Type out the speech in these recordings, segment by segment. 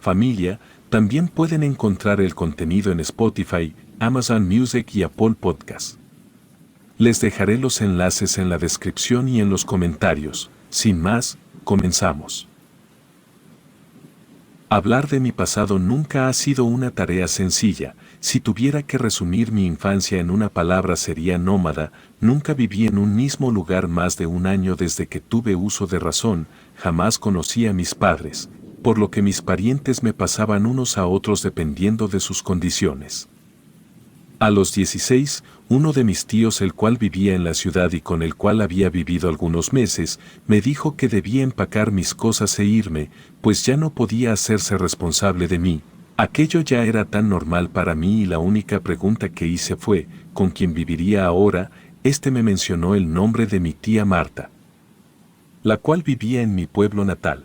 familia, también pueden encontrar el contenido en Spotify, Amazon Music y Apple Podcast. Les dejaré los enlaces en la descripción y en los comentarios. Sin más, comenzamos. Hablar de mi pasado nunca ha sido una tarea sencilla. Si tuviera que resumir mi infancia en una palabra sería nómada. Nunca viví en un mismo lugar más de un año desde que tuve uso de razón, jamás conocí a mis padres, por lo que mis parientes me pasaban unos a otros dependiendo de sus condiciones. A los 16, uno de mis tíos, el cual vivía en la ciudad y con el cual había vivido algunos meses, me dijo que debía empacar mis cosas e irme, pues ya no podía hacerse responsable de mí. Aquello ya era tan normal para mí y la única pregunta que hice fue, ¿con quién viviría ahora? Me mencionó el nombre de mi tía Marta, la cual vivía en mi pueblo natal.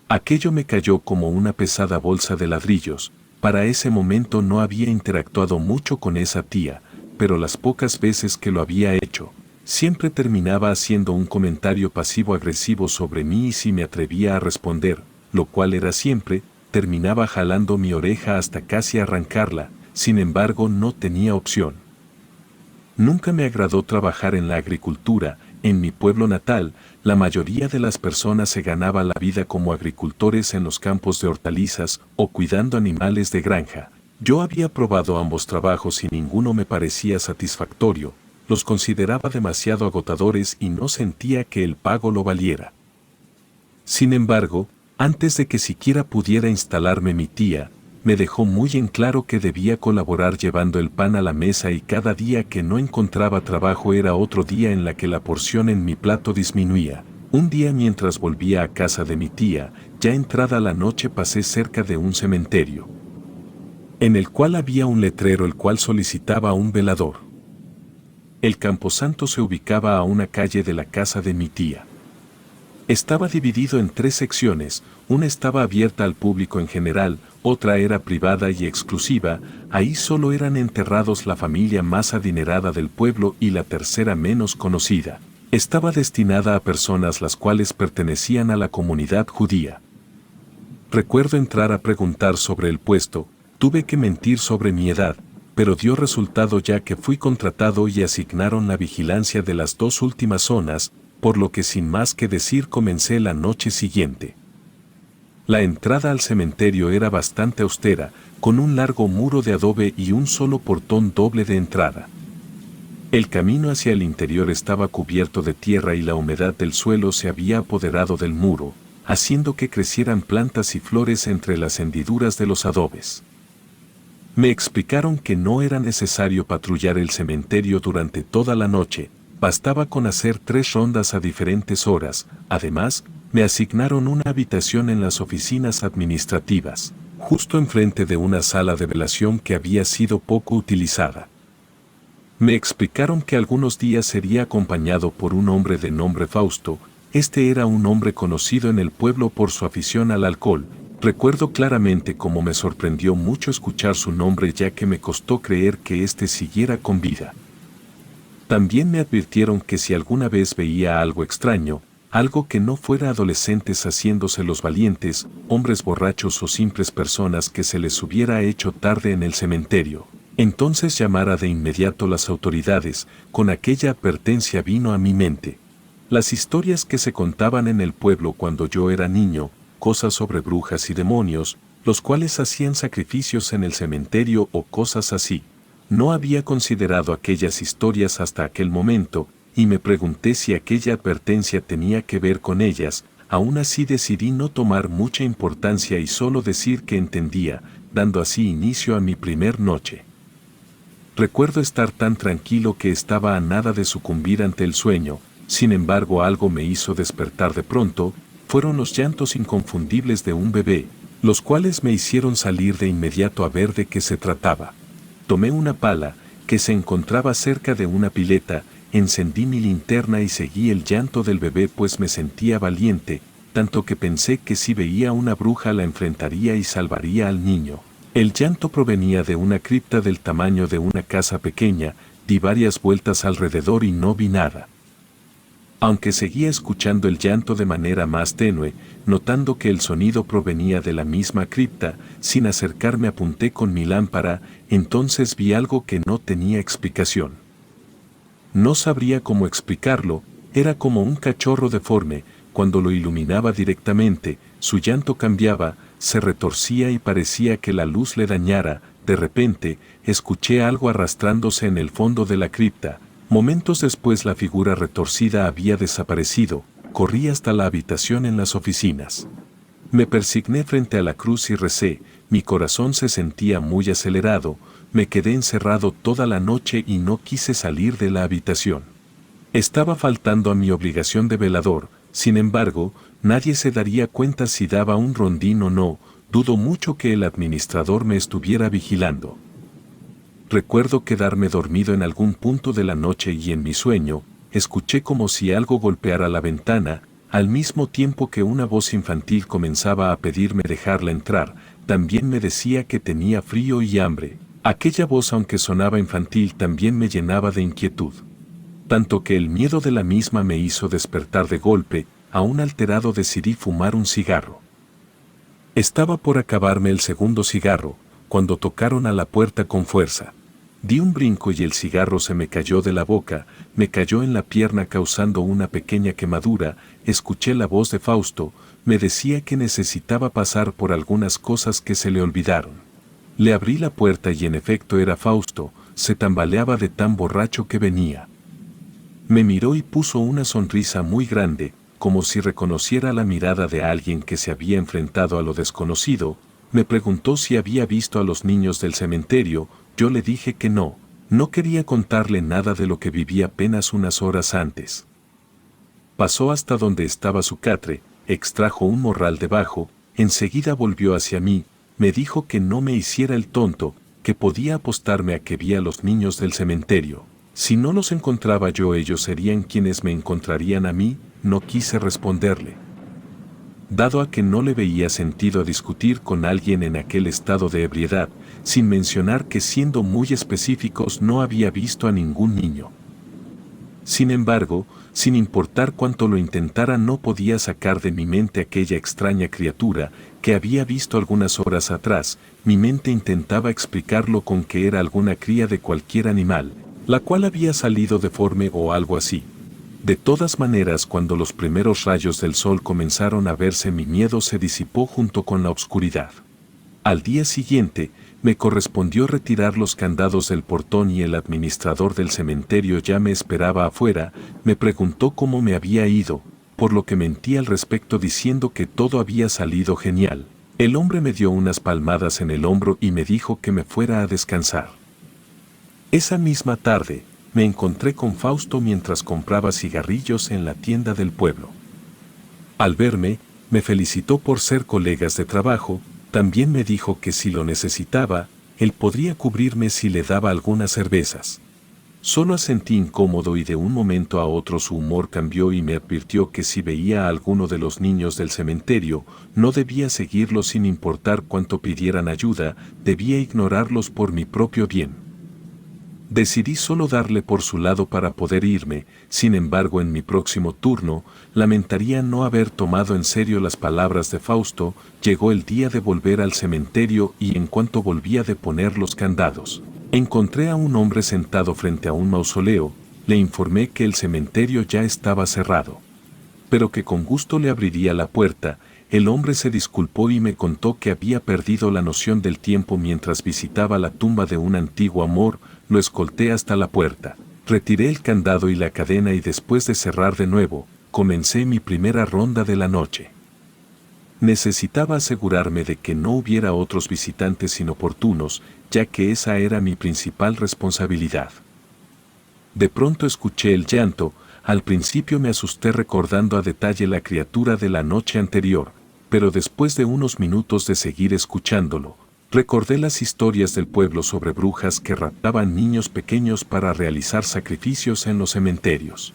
Aquello me cayó como una pesada bolsa de ladrillos. Para ese momento no había interactuado mucho con esa tía, pero las pocas veces que lo había hecho, siempre terminaba haciendo un comentario pasivo-agresivo sobre mí y si me atrevía a responder, lo cual era siempre, terminaba jalando mi oreja hasta casi arrancarla. Sin embargo no tenía opción. Nunca me agradó trabajar en la agricultura. En mi pueblo natal, la mayoría de las personas se ganaba la vida como agricultores en los campos de hortalizas o cuidando animales de granja. Yo había probado ambos trabajos y ninguno me parecía satisfactorio, los consideraba demasiado agotadores y no sentía que el pago lo valiera. Sin embargo, antes de que siquiera pudiera instalarme mi tía, me dejó muy en claro que debía colaborar llevando el pan a la mesa y cada día que no encontraba trabajo era otro día en la que la porción en mi plato disminuía. Un día mientras volvía a casa de mi tía, ya entrada la noche pasé cerca de un cementerio, en el cual había un letrero el cual solicitaba un velador. El camposanto se ubicaba a una calle de la casa de mi tía. Estaba dividido en 3 secciones, una estaba abierta al público en general, otra era privada y exclusiva, ahí solo eran enterrados la familia más adinerada del pueblo y la tercera menos conocida. Estaba destinada a personas las cuales pertenecían a la comunidad judía. Recuerdo entrar a preguntar sobre el puesto, tuve que mentir sobre mi edad, pero dio resultado ya que fui contratado y asignaron la vigilancia de las 2 últimas zonas, por lo que sin más que decir comencé la noche siguiente. La entrada al cementerio era bastante austera, con un largo muro de adobe y un solo portón doble de entrada. El camino hacia el interior estaba cubierto de tierra y la humedad del suelo se había apoderado del muro, haciendo que crecieran plantas y flores entre las hendiduras de los adobes. Me explicaron que no era necesario patrullar el cementerio durante toda la noche, bastaba con hacer 3 rondas a diferentes horas. Además, me asignaron una habitación en las oficinas administrativas, justo enfrente de una sala de velación que había sido poco utilizada. Me explicaron que algunos días sería acompañado por un hombre de nombre Fausto. Era un hombre conocido en el pueblo por su afición al alcohol. Recuerdo claramente cómo me sorprendió mucho escuchar su nombre ya que me costó creer que siguiera con vida. También me advirtieron que si alguna vez veía algo extraño, algo que no fuera adolescentes haciéndose los valientes, hombres borrachos o simples personas que se les hubiera hecho tarde en el cementerio, entonces llamara de inmediato las autoridades. Con aquella advertencia vino a mi mente las historias que se contaban en el pueblo cuando yo era niño, cosas sobre brujas y demonios, los cuales hacían sacrificios en el cementerio o cosas así. No había considerado aquellas historias hasta aquel momento, y me pregunté si aquella advertencia tenía que ver con ellas. Aún así decidí no tomar mucha importancia y solo decir que entendía, dando así inicio a mi primer noche. Recuerdo estar tan tranquilo que estaba a nada de sucumbir ante el sueño. Sin embargo, algo me hizo despertar de pronto. Fueron los llantos inconfundibles de un bebé, los cuales me hicieron salir de inmediato a ver de qué se trataba. Tomé una pala, que se encontraba cerca de una pileta, encendí mi linterna y seguí el llanto del bebé pues me sentía valiente, tanto que pensé que si veía una bruja la enfrentaría y salvaría al niño. El llanto provenía de una cripta del tamaño de una casa pequeña. Di varias vueltas alrededor y no vi nada. Aunque seguía escuchando el llanto de manera más tenue, notando que el sonido provenía de la misma cripta, sin acercarme apunté con mi lámpara, entonces vi algo que no tenía explicación. No sabría cómo explicarlo, era como un cachorro deforme, cuando lo iluminaba directamente, su llanto cambiaba, se retorcía y parecía que la luz le dañara. De repente, escuché algo arrastrándose en el fondo de la cripta. Momentos después la figura retorcida había desaparecido, corrí hasta la habitación en las oficinas. Me persigné frente a la cruz y recé, mi corazón se sentía muy acelerado, me quedé encerrado toda la noche y no quise salir de la habitación. Estaba faltando a mi obligación de velador, sin embargo, nadie se daría cuenta si daba un rondín o no, dudo mucho que el administrador me estuviera vigilando. Recuerdo quedarme dormido en algún punto de la noche y en mi sueño, escuché como si algo golpeara la ventana, al mismo tiempo que una voz infantil comenzaba a pedirme dejarla entrar, también me decía que tenía frío y hambre. Aquella voz, aunque sonaba infantil, también me llenaba de inquietud. Tanto que el miedo de la misma me hizo despertar de golpe, aún alterado decidí fumar un cigarro. Estaba por acabarme el segundo cigarro, cuando tocaron a la puerta con fuerza. Di un brinco y el cigarro se me cayó de la boca, me cayó en la pierna causando una pequeña quemadura. Escuché la voz de Fausto, me decía que necesitaba pasar por algunas cosas que se le olvidaron. Le abrí la puerta y en efecto era Fausto, se tambaleaba de tan borracho que venía. Me miró y puso una sonrisa muy grande, como si reconociera la mirada de alguien que se había enfrentado a lo desconocido. Me preguntó si había visto a los niños del cementerio. Yo le dije que no quería contarle nada de lo que viví apenas unas horas antes. Pasó hasta donde estaba su catre, extrajo un morral debajo, enseguida volvió hacia mí, me dijo que no me hiciera el tonto, que podía apostarme a que vi a los niños del cementerio. Si no los encontraba yo, ellos serían quienes me encontrarían a mí. No quise responderle. Dado a que no le veía sentido a discutir con alguien en aquel estado de ebriedad, sin mencionar que, siendo muy específicos, no había visto a ningún niño. Sin embargo, sin importar cuánto lo intentara, no podía sacar de mi mente aquella extraña criatura que había visto algunas horas atrás. Mi mente intentaba explicarlo con que era alguna cría de cualquier animal, la cual había salido deforme o algo así. De todas maneras, cuando los primeros rayos del sol comenzaron a verse, mi miedo se disipó junto con la oscuridad. Al día siguiente, me correspondió retirar los candados del portón y el administrador del cementerio ya me esperaba afuera. Me preguntó cómo me había ido, por lo que mentí al respecto diciendo que todo había salido genial. El hombre me dio unas palmadas en el hombro y me dijo que me fuera a descansar. Esa misma tarde, me encontré con Fausto mientras compraba cigarrillos en la tienda del pueblo. Al verme, me felicitó por ser colegas de trabajo, también me dijo que si lo necesitaba, él podría cubrirme si le daba algunas cervezas. Solo asentí incómodo y de un momento a otro su humor cambió y me advirtió que si veía a alguno de los niños del cementerio, no debía seguirlos sin importar cuánto pidieran ayuda, debía ignorarlos por mi propio bien. Decidí solo darle por su lado para poder irme. Sin embargo, en mi próximo turno, lamentaría no haber tomado en serio las palabras de Fausto. Llegó el día de volver al cementerio y en cuanto volvía de poner los candados, encontré a un hombre sentado frente a un mausoleo. Le informé que el cementerio ya estaba cerrado, pero que con gusto le abriría la puerta. El hombre se disculpó y me contó que había perdido la noción del tiempo mientras visitaba la tumba de un antiguo amor. Lo escolté hasta la puerta, retiré el candado y la cadena y después de cerrar de nuevo, comencé mi primera ronda de la noche. Necesitaba asegurarme de que no hubiera otros visitantes inoportunos, ya que esa era mi principal responsabilidad. De pronto escuché el llanto. Al principio me asusté recordando a detalle la criatura de la noche anterior, pero después de unos minutos de seguir escuchándolo, recordé las historias del pueblo sobre brujas que raptaban niños pequeños para realizar sacrificios en los cementerios.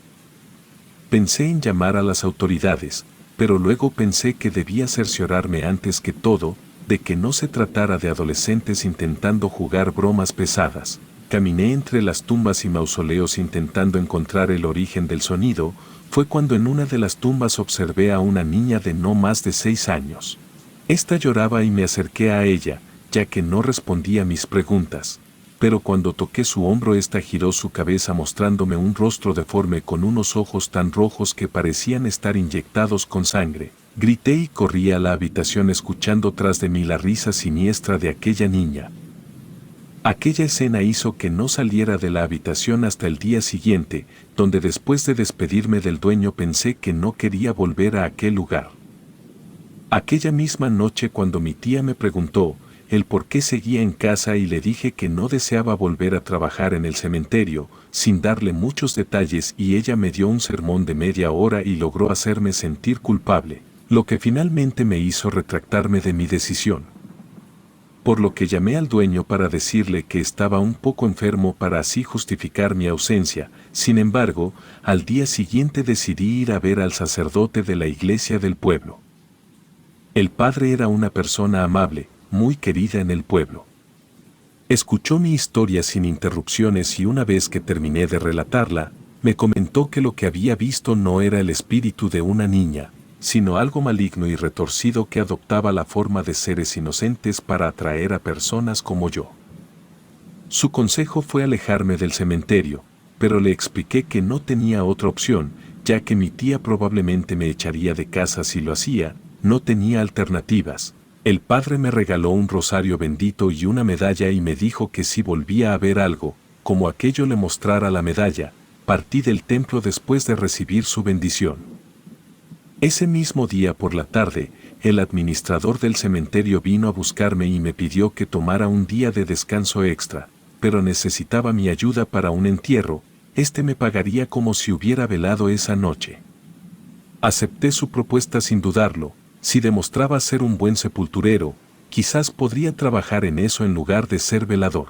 Pensé en llamar a las autoridades, pero luego pensé que debía cerciorarme antes que todo de que no se tratara de adolescentes intentando jugar bromas pesadas. Caminé entre las tumbas y mausoleos intentando encontrar el origen del sonido. Fue cuando en una de las tumbas observé a una niña de no más de 6 años. Esta lloraba y me acerqué a ella, ya que no respondía a mis preguntas. Pero cuando toqué su hombro, esta giró su cabeza mostrándome un rostro deforme con unos ojos tan rojos que parecían estar inyectados con sangre. Grité y corrí a la habitación escuchando tras de mí la risa siniestra de aquella niña. Aquella escena hizo que no saliera de la habitación hasta el día siguiente, donde después de despedirme del dueño pensé que no quería volver a aquel lugar. Aquella misma noche cuando mi tía me preguntó el por qué seguía en casa y le dije que no deseaba volver a trabajar en el cementerio, sin darle muchos detalles, y ella me dio un sermón de media hora y logró hacerme sentir culpable, lo que finalmente me hizo retractarme de mi decisión. Por lo que llamé al dueño para decirle que estaba un poco enfermo para así justificar mi ausencia. Sin embargo, al día siguiente decidí ir a ver al sacerdote de la iglesia del pueblo. El padre era una persona amable, muy querida en el pueblo. Escuchó mi historia sin interrupciones y una vez que terminé de relatarla, me comentó que lo que había visto no era el espíritu de una niña, sino algo maligno y retorcido que adoptaba la forma de seres inocentes para atraer a personas como yo. Su consejo fue alejarme del cementerio, pero le expliqué que no tenía otra opción, ya que mi tía probablemente me echaría de casa si lo hacía. No tenía alternativas. El padre me regaló un rosario bendito y una medalla y me dijo que si volvía a ver algo, como aquello le mostrara la medalla. Partí del templo después de recibir su bendición. Ese mismo día por la tarde, el administrador del cementerio vino a buscarme y me pidió que tomara un día de descanso extra, pero necesitaba mi ayuda para un entierro. Me pagaría como si hubiera velado esa noche. Acepté su propuesta sin dudarlo. Si demostraba ser un buen sepulturero, quizás podría trabajar en eso en lugar de ser velador.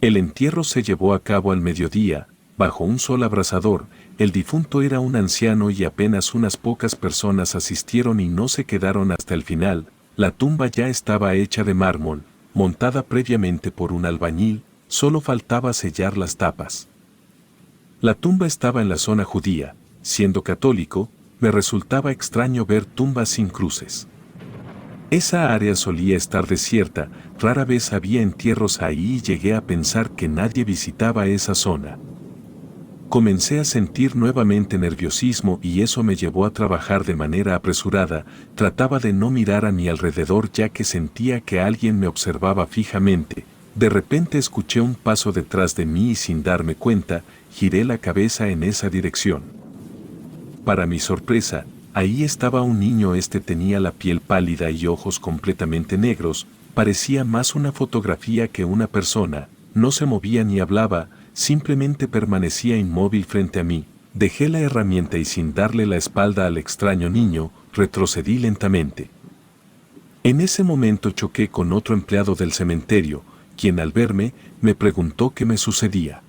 El entierro se llevó a cabo al mediodía, bajo un sol abrasador. El difunto era un anciano y apenas unas pocas personas asistieron y no se quedaron hasta el final. La tumba ya estaba hecha de mármol, montada previamente por un albañil, solo faltaba sellar las tapas. La tumba estaba en la zona judía. Siendo católico, me resultaba extraño ver tumbas sin cruces. Esa área solía estar desierta, rara vez había entierros ahí y llegué a pensar que nadie visitaba esa zona. Comencé a sentir nuevamente nerviosismo y eso me llevó a trabajar de manera apresurada. Trataba de no mirar a mi alrededor ya que sentía que alguien me observaba fijamente. De repente escuché un paso detrás de mí y sin darme cuenta, giré la cabeza en esa dirección. Para mi sorpresa, ahí estaba un niño. Tenía la piel pálida y ojos completamente negros, parecía más una fotografía que una persona. No se movía ni hablaba, simplemente permanecía inmóvil frente a mí. Dejé la herramienta y sin darle la espalda al extraño niño, retrocedí lentamente. En ese momento choqué con otro empleado del cementerio, quien al verme, me preguntó qué me sucedía.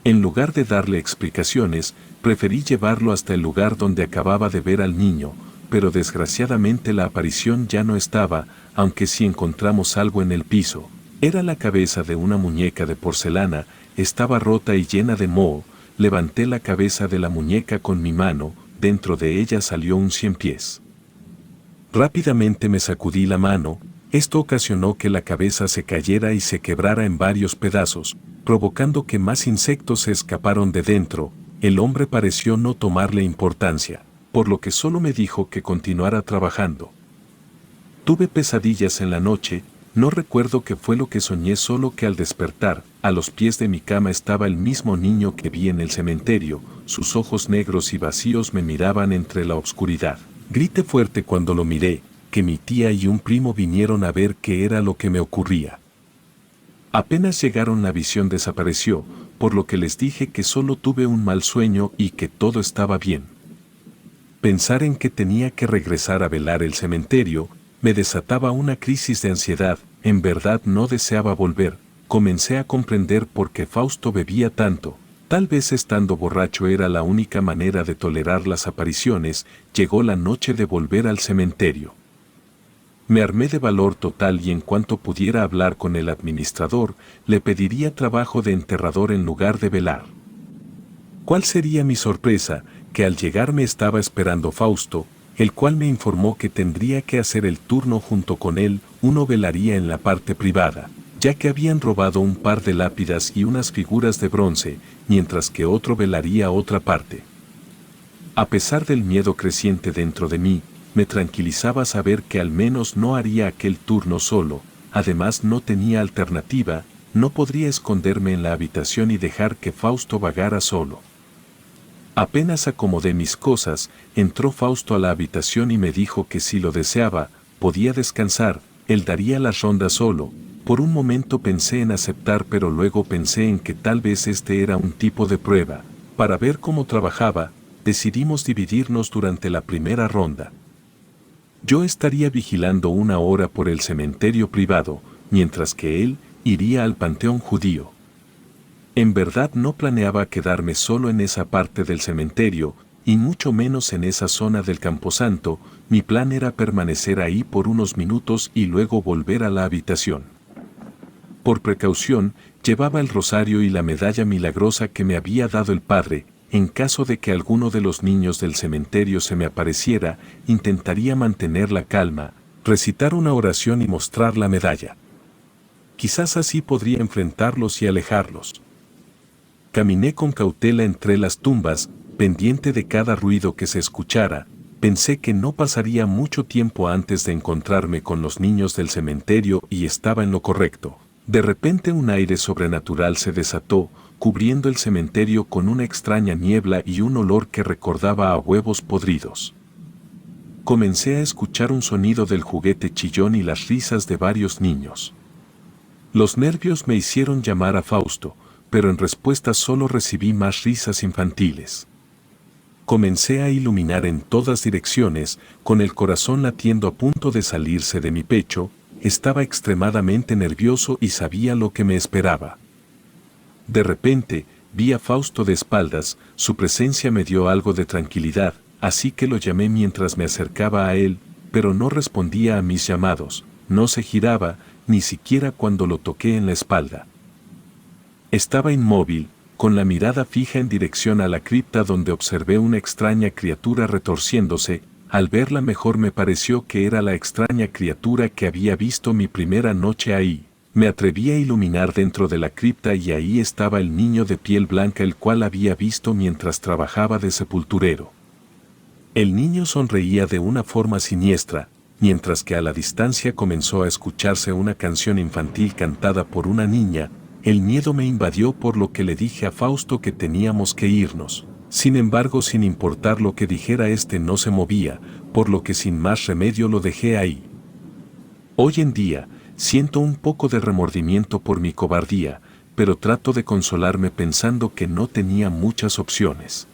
En lugar de darle explicaciones, preferí llevarlo hasta el lugar donde acababa de ver al niño, pero desgraciadamente la aparición ya no estaba, aunque sí encontramos algo en el piso. Era la cabeza de una muñeca de porcelana, estaba rota y llena de moho. Levanté la cabeza de la muñeca con mi mano, dentro de ella salió un 100 pies. Rápidamente me sacudí la mano. Esto ocasionó que la cabeza se cayera y se quebrara en varios pedazos, provocando que más insectos se escaparon de dentro. El hombre pareció no tomarle importancia, por lo que solo me dijo que continuara trabajando. Tuve pesadillas en la noche, no recuerdo qué fue lo que soñé, solo que al despertar, a los pies de mi cama estaba el mismo niño que vi en el cementerio. Sus ojos negros y vacíos me miraban entre la oscuridad. Grité fuerte cuando lo miré, que mi tía y un primo vinieron a ver qué era lo que me ocurría. Apenas llegaron, la visión desapareció, por lo que les dije que solo tuve un mal sueño y que todo estaba bien. Pensar en que tenía que regresar a velar el cementerio me desataba una crisis de ansiedad. En verdad no deseaba volver. Comencé a comprender por qué Fausto bebía tanto. Tal vez estando borracho era la única manera de tolerar las apariciones. Llegó la noche de volver al cementerio. Me armé de valor total y en cuanto pudiera hablar con el administrador, le pediría trabajo de enterrador en lugar de velar. ¿Cuál sería mi sorpresa? Que al llegar me estaba esperando Fausto, el cual me informó que tendría que hacer el turno junto con él, uno velaría en la parte privada, ya que habían robado un par de lápidas y unas figuras de bronce, mientras que otro velaría otra parte. A pesar del miedo creciente dentro de mí, me tranquilizaba saber que al menos no haría aquel turno solo, además no tenía alternativa, no podría esconderme en la habitación y dejar que Fausto vagara solo. Apenas acomodé mis cosas, entró Fausto a la habitación y me dijo que si lo deseaba, podía descansar, él daría las rondas solo. Por un momento pensé en aceptar, pero luego pensé en que tal vez este era un tipo de prueba. Para ver cómo trabajaba, decidimos dividirnos durante la primera ronda. Yo estaría vigilando 1 hora por el cementerio privado, mientras que él iría al panteón judío. En verdad no planeaba quedarme solo en esa parte del cementerio, y mucho menos en esa zona del camposanto. Mi plan era permanecer ahí por unos minutos y luego volver a la habitación. Por precaución, llevaba el rosario y la medalla milagrosa que me había dado el padre. En caso de que alguno de los niños del cementerio se me apareciera, intentaría mantener la calma, recitar una oración y mostrar la medalla. Quizás así podría enfrentarlos y alejarlos. Caminé con cautela entre las tumbas, pendiente de cada ruido que se escuchara. Pensé que no pasaría mucho tiempo antes de encontrarme con los niños del cementerio y estaba en lo correcto. De repente un aire sobrenatural se desató, cubriendo el cementerio con una extraña niebla y un olor que recordaba a huevos podridos. Comencé a escuchar un sonido del juguete chillón y las risas de varios niños. Los nervios me hicieron llamar a Fausto, pero en respuesta solo recibí más risas infantiles. Comencé a iluminar en todas direcciones, con el corazón latiendo a punto de salirse de mi pecho. Estaba extremadamente nervioso y sabía lo que me esperaba. De repente, vi a Fausto de espaldas. Su presencia me dio algo de tranquilidad, así que lo llamé mientras me acercaba a él, pero no respondía a mis llamados, no se giraba, ni siquiera cuando lo toqué en la espalda. Estaba inmóvil, con la mirada fija en dirección a la cripta donde observé una extraña criatura retorciéndose. Al verla mejor me pareció que era la extraña criatura que había visto mi primera noche ahí. Me atreví a iluminar dentro de la cripta y ahí estaba el niño de piel blanca el cual había visto mientras trabajaba de sepulturero. El niño sonreía de una forma siniestra, mientras que a la distancia comenzó a escucharse una canción infantil cantada por una niña. El miedo me invadió, por lo que le dije a Fausto que teníamos que irnos. Sin embargo, sin importar lo que dijera, este no se movía, por lo que sin más remedio lo dejé ahí. Hoy en día, siento un poco de remordimiento por mi cobardía, pero trato de consolarme pensando que no tenía muchas opciones.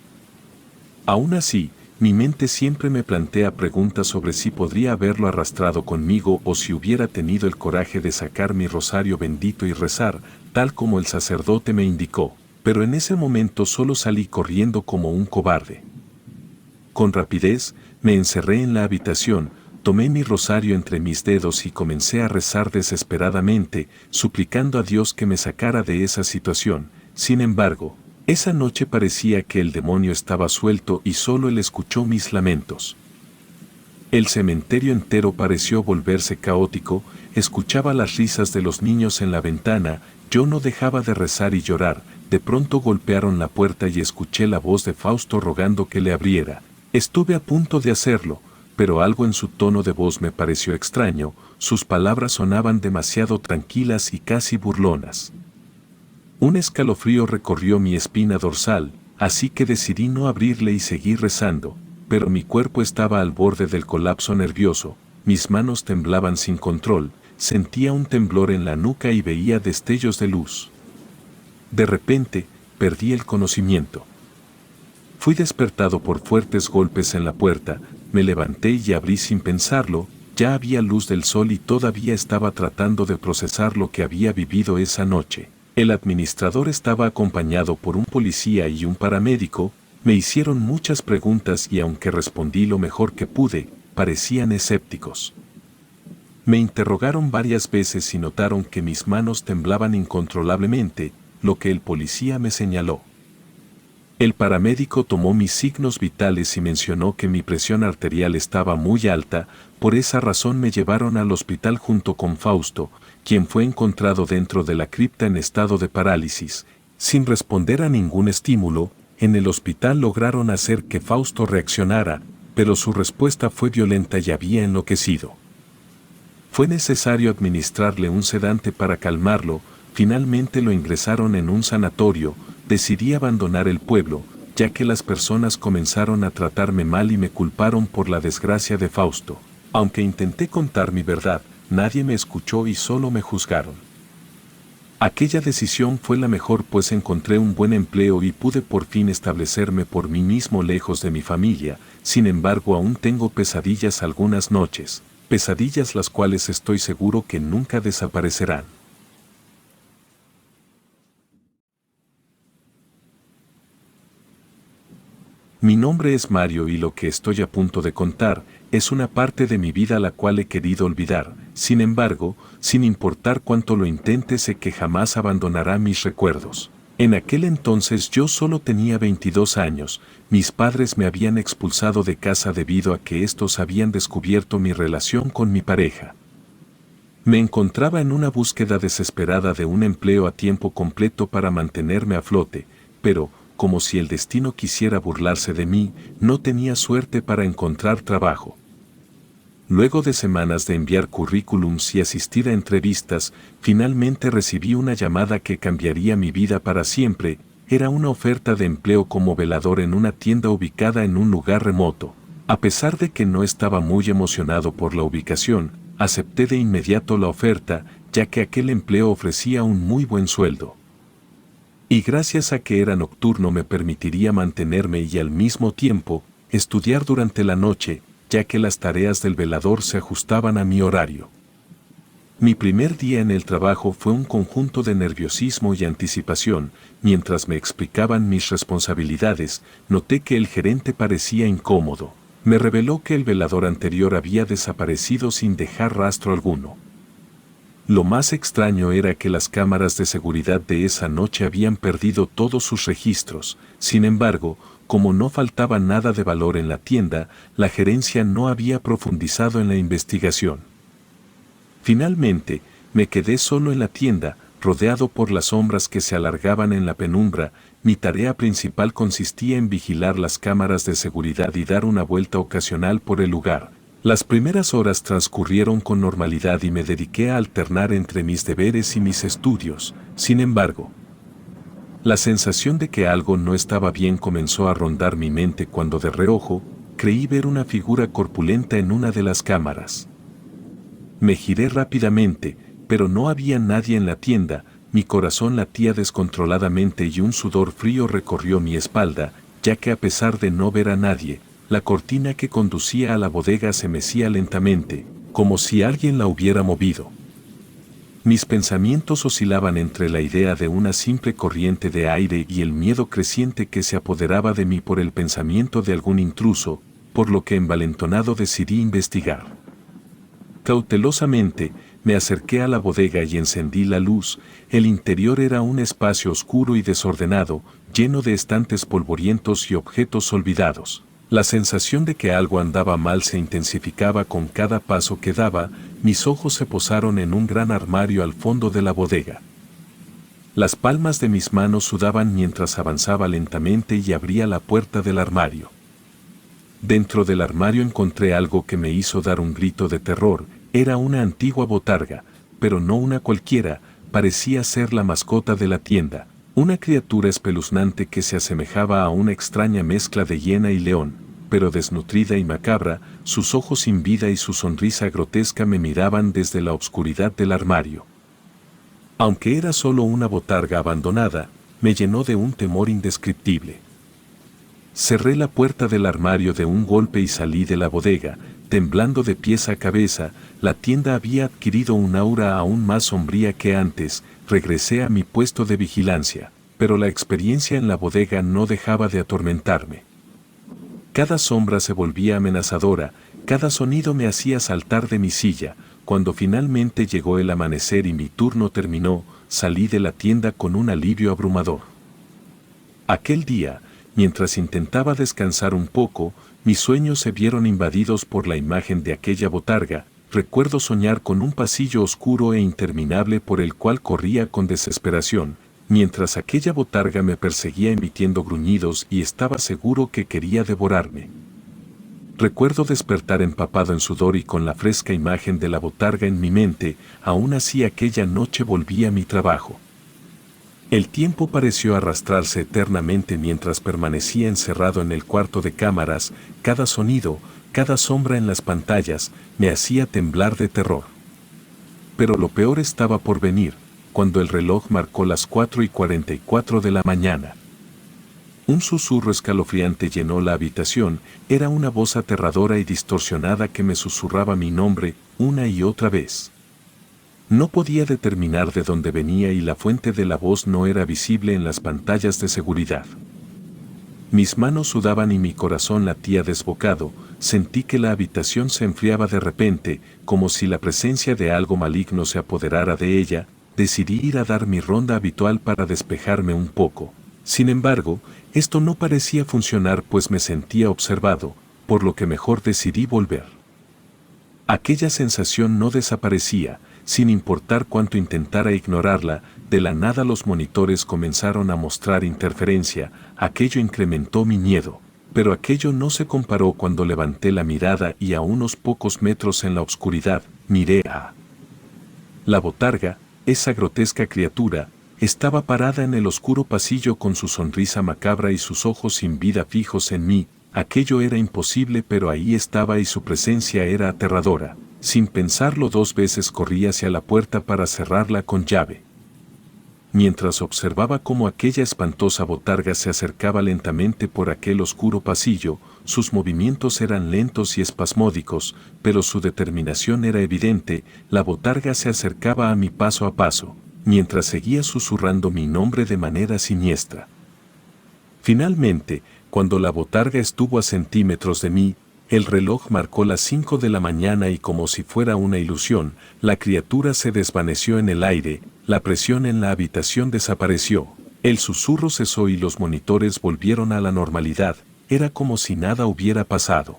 Aún así, mi mente siempre me plantea preguntas sobre si podría haberlo arrastrado conmigo o si hubiera tenido el coraje de sacar mi rosario bendito y rezar, tal como el sacerdote me indicó. Pero en ese momento solo salí corriendo como un cobarde. Con rapidez, me encerré en la habitación, tomé mi rosario entre mis dedos y comencé a rezar desesperadamente, suplicando a Dios que me sacara de esa situación. Sin embargo, esa noche parecía que el demonio estaba suelto y solo él escuchó mis lamentos. El cementerio entero pareció volverse caótico, escuchaba las risas de los niños en la ventana. Yo no dejaba de rezar y llorar. De pronto golpearon la puerta y escuché la voz de Fausto rogando que le abriera. Estuve a punto de hacerlo, pero algo en su tono de voz me pareció extraño. Sus palabras sonaban demasiado tranquilas y casi burlonas. Un escalofrío recorrió mi espina dorsal, así que decidí no abrirle y seguir rezando, pero mi cuerpo estaba al borde del colapso nervioso. Mis manos temblaban sin control, sentía un temblor en la nuca y veía destellos de luz. De repente, perdí el conocimiento. Fui despertado por fuertes golpes en la puerta. Me levanté y abrí sin pensarlo. Ya había luz del sol y todavía estaba tratando de procesar lo que había vivido esa noche. El administrador estaba acompañado por un policía y un paramédico. Me hicieron muchas preguntas y aunque respondí lo mejor que pude, parecían escépticos. Me interrogaron varias veces y notaron que mis manos temblaban incontrolablemente, lo que el policía me señaló. El paramédico tomó mis signos vitales y mencionó que mi presión arterial estaba muy alta, por esa razón me llevaron al hospital junto con Fausto, quien fue encontrado dentro de la cripta en estado de parálisis. Sin responder a ningún estímulo, en el hospital lograron hacer que Fausto reaccionara, pero su respuesta fue violenta y había enloquecido. Fue necesario administrarle un sedante para calmarlo, finalmente lo ingresaron en un sanatorio. Decidí abandonar el pueblo, ya que las personas comenzaron a tratarme mal y me culparon por la desgracia de Fausto. Aunque intenté contar mi verdad, nadie me escuchó y solo me juzgaron. Aquella decisión fue la mejor, pues encontré un buen empleo y pude por fin establecerme por mí mismo lejos de mi familia. Sin embargo, aún tengo pesadillas algunas noches, pesadillas las cuales estoy seguro que nunca desaparecerán. Mi nombre es Mario y lo que estoy a punto de contar es una parte de mi vida la cual he querido olvidar. Sin embargo, sin importar cuánto lo intente, sé que jamás abandonará mis recuerdos. En aquel entonces yo solo tenía 22 años, mis padres me habían expulsado de casa debido a que estos habían descubierto mi relación con mi pareja. Me encontraba en una búsqueda desesperada de un empleo a tiempo completo para mantenerme a flote, pero, como si el destino quisiera burlarse de mí, no tenía suerte para encontrar trabajo. Luego de semanas de enviar currículums y asistir a entrevistas, finalmente recibí una llamada que cambiaría mi vida para siempre. Era una oferta de empleo como velador en una tienda ubicada en un lugar remoto. A pesar de que no estaba muy emocionado por la ubicación, acepté de inmediato la oferta, ya que aquel empleo ofrecía un muy buen sueldo. Y gracias a que era nocturno me permitiría mantenerme y al mismo tiempo estudiar durante la noche, ya que las tareas del velador se ajustaban a mi horario. Mi primer día en el trabajo fue un conjunto de nerviosismo y anticipación. Mientras me explicaban mis responsabilidades, noté que el gerente parecía incómodo. Me reveló que el velador anterior había desaparecido sin dejar rastro alguno. Lo más extraño era que las cámaras de seguridad de esa noche habían perdido todos sus registros. Sin embargo, como no faltaba nada de valor en la tienda, la gerencia no había profundizado en la investigación. Finalmente, me quedé solo en la tienda, rodeado por las sombras que se alargaban en la penumbra. Mi tarea principal consistía en vigilar las cámaras de seguridad y dar una vuelta ocasional por el lugar. Las primeras horas transcurrieron con normalidad y me dediqué a alternar entre mis deberes y mis estudios. Sin embargo, la sensación de que algo no estaba bien comenzó a rondar mi mente cuando de reojo creí ver una figura corpulenta en una de las cámaras. Me giré rápidamente, pero no había nadie en la tienda. Mi corazón latía descontroladamente y un sudor frío recorrió mi espalda, ya que a pesar de no ver a nadie, la cortina que conducía a la bodega se mecía lentamente, como si alguien la hubiera movido. Mis pensamientos oscilaban entre la idea de una simple corriente de aire y el miedo creciente que se apoderaba de mí por el pensamiento de algún intruso, por lo que envalentonado decidí investigar. Cautelosamente, me acerqué a la bodega y encendí la luz. El interior era un espacio oscuro y desordenado, lleno de estantes polvorientos y objetos olvidados. La sensación de que algo andaba mal se intensificaba con cada paso que daba. Mis ojos se posaron en un gran armario al fondo de la bodega. Las palmas de mis manos sudaban mientras avanzaba lentamente y abría la puerta del armario. Dentro del armario encontré algo que me hizo dar un grito de terror. Era una antigua botarga, pero no una cualquiera, parecía ser la mascota de la tienda, una criatura espeluznante que se asemejaba a una extraña mezcla de hiena y león, pero desnutrida y macabra. Sus ojos sin vida y su sonrisa grotesca me miraban desde la oscuridad del armario. Aunque era solo una botarga abandonada, me llenó de un temor indescriptible. Cerré la puerta del armario de un golpe y salí de la bodega, temblando de pies a cabeza. La tienda había adquirido un aura aún más sombría que antes. Regresé a mi puesto de vigilancia, pero la experiencia en la bodega no dejaba de atormentarme. Cada sombra se volvía amenazadora, cada sonido me hacía saltar de mi silla. cuando finalmente llegó el amanecer y mi turno terminó, salí de la tienda con un alivio abrumador. Aquel día, mientras intentaba descansar un poco, mis sueños se vieron invadidos por la imagen de aquella botarga. Recuerdo soñar con un pasillo oscuro e interminable por el cual corría con desesperación, mientras aquella botarga me perseguía emitiendo gruñidos y estaba seguro que quería devorarme. Recuerdo despertar empapado en sudor y con la fresca imagen de la botarga en mi mente. Aún así aquella noche volví a mi trabajo. El tiempo pareció arrastrarse eternamente mientras permanecía encerrado en el cuarto de cámaras. Cada sonido, cada sombra en las pantallas, me hacía temblar de terror. Pero lo peor estaba por venir, cuando el reloj marcó las 4:44 de la mañana. Un susurro escalofriante llenó la habitación. Era una voz aterradora y distorsionada que me susurraba mi nombre una y otra vez. No podía determinar de dónde venía y la fuente de la voz no era visible en las pantallas de seguridad. Mis manos sudaban y mi corazón latía desbocado. Sentí que la habitación se enfriaba de repente, como si la presencia de algo maligno se apoderara de ella. Decidí ir a dar mi ronda habitual para despejarme un poco. Sin embargo, esto no parecía funcionar pues me sentía observado, por lo que mejor decidí volver. Aquella sensación no desaparecía. Sin importar cuánto intentara ignorarla, de la nada los monitores comenzaron a mostrar interferencia. Aquello incrementó mi miedo, pero aquello no se comparó cuando levanté la mirada y a unos pocos metros en la oscuridad, miré a la botarga. Esa grotesca criatura estaba parada en el oscuro pasillo con su sonrisa macabra y sus ojos sin vida fijos en mí. Aquello era imposible, pero ahí estaba y su presencia era aterradora. Sin pensarlo 2 veces corrí hacia la puerta para cerrarla con llave. Mientras observaba cómo aquella espantosa botarga se acercaba lentamente por aquel oscuro pasillo, sus movimientos eran lentos y espasmódicos, pero su determinación era evidente. La botarga se acercaba a mí paso a paso, mientras seguía susurrando mi nombre de manera siniestra. Finalmente, cuando la botarga estuvo a centímetros de mí, el reloj marcó las 5 de la mañana y como si fuera una ilusión, la criatura se desvaneció en el aire. La presión en la habitación desapareció, el susurro cesó y los monitores volvieron a la normalidad. Era como si nada hubiera pasado.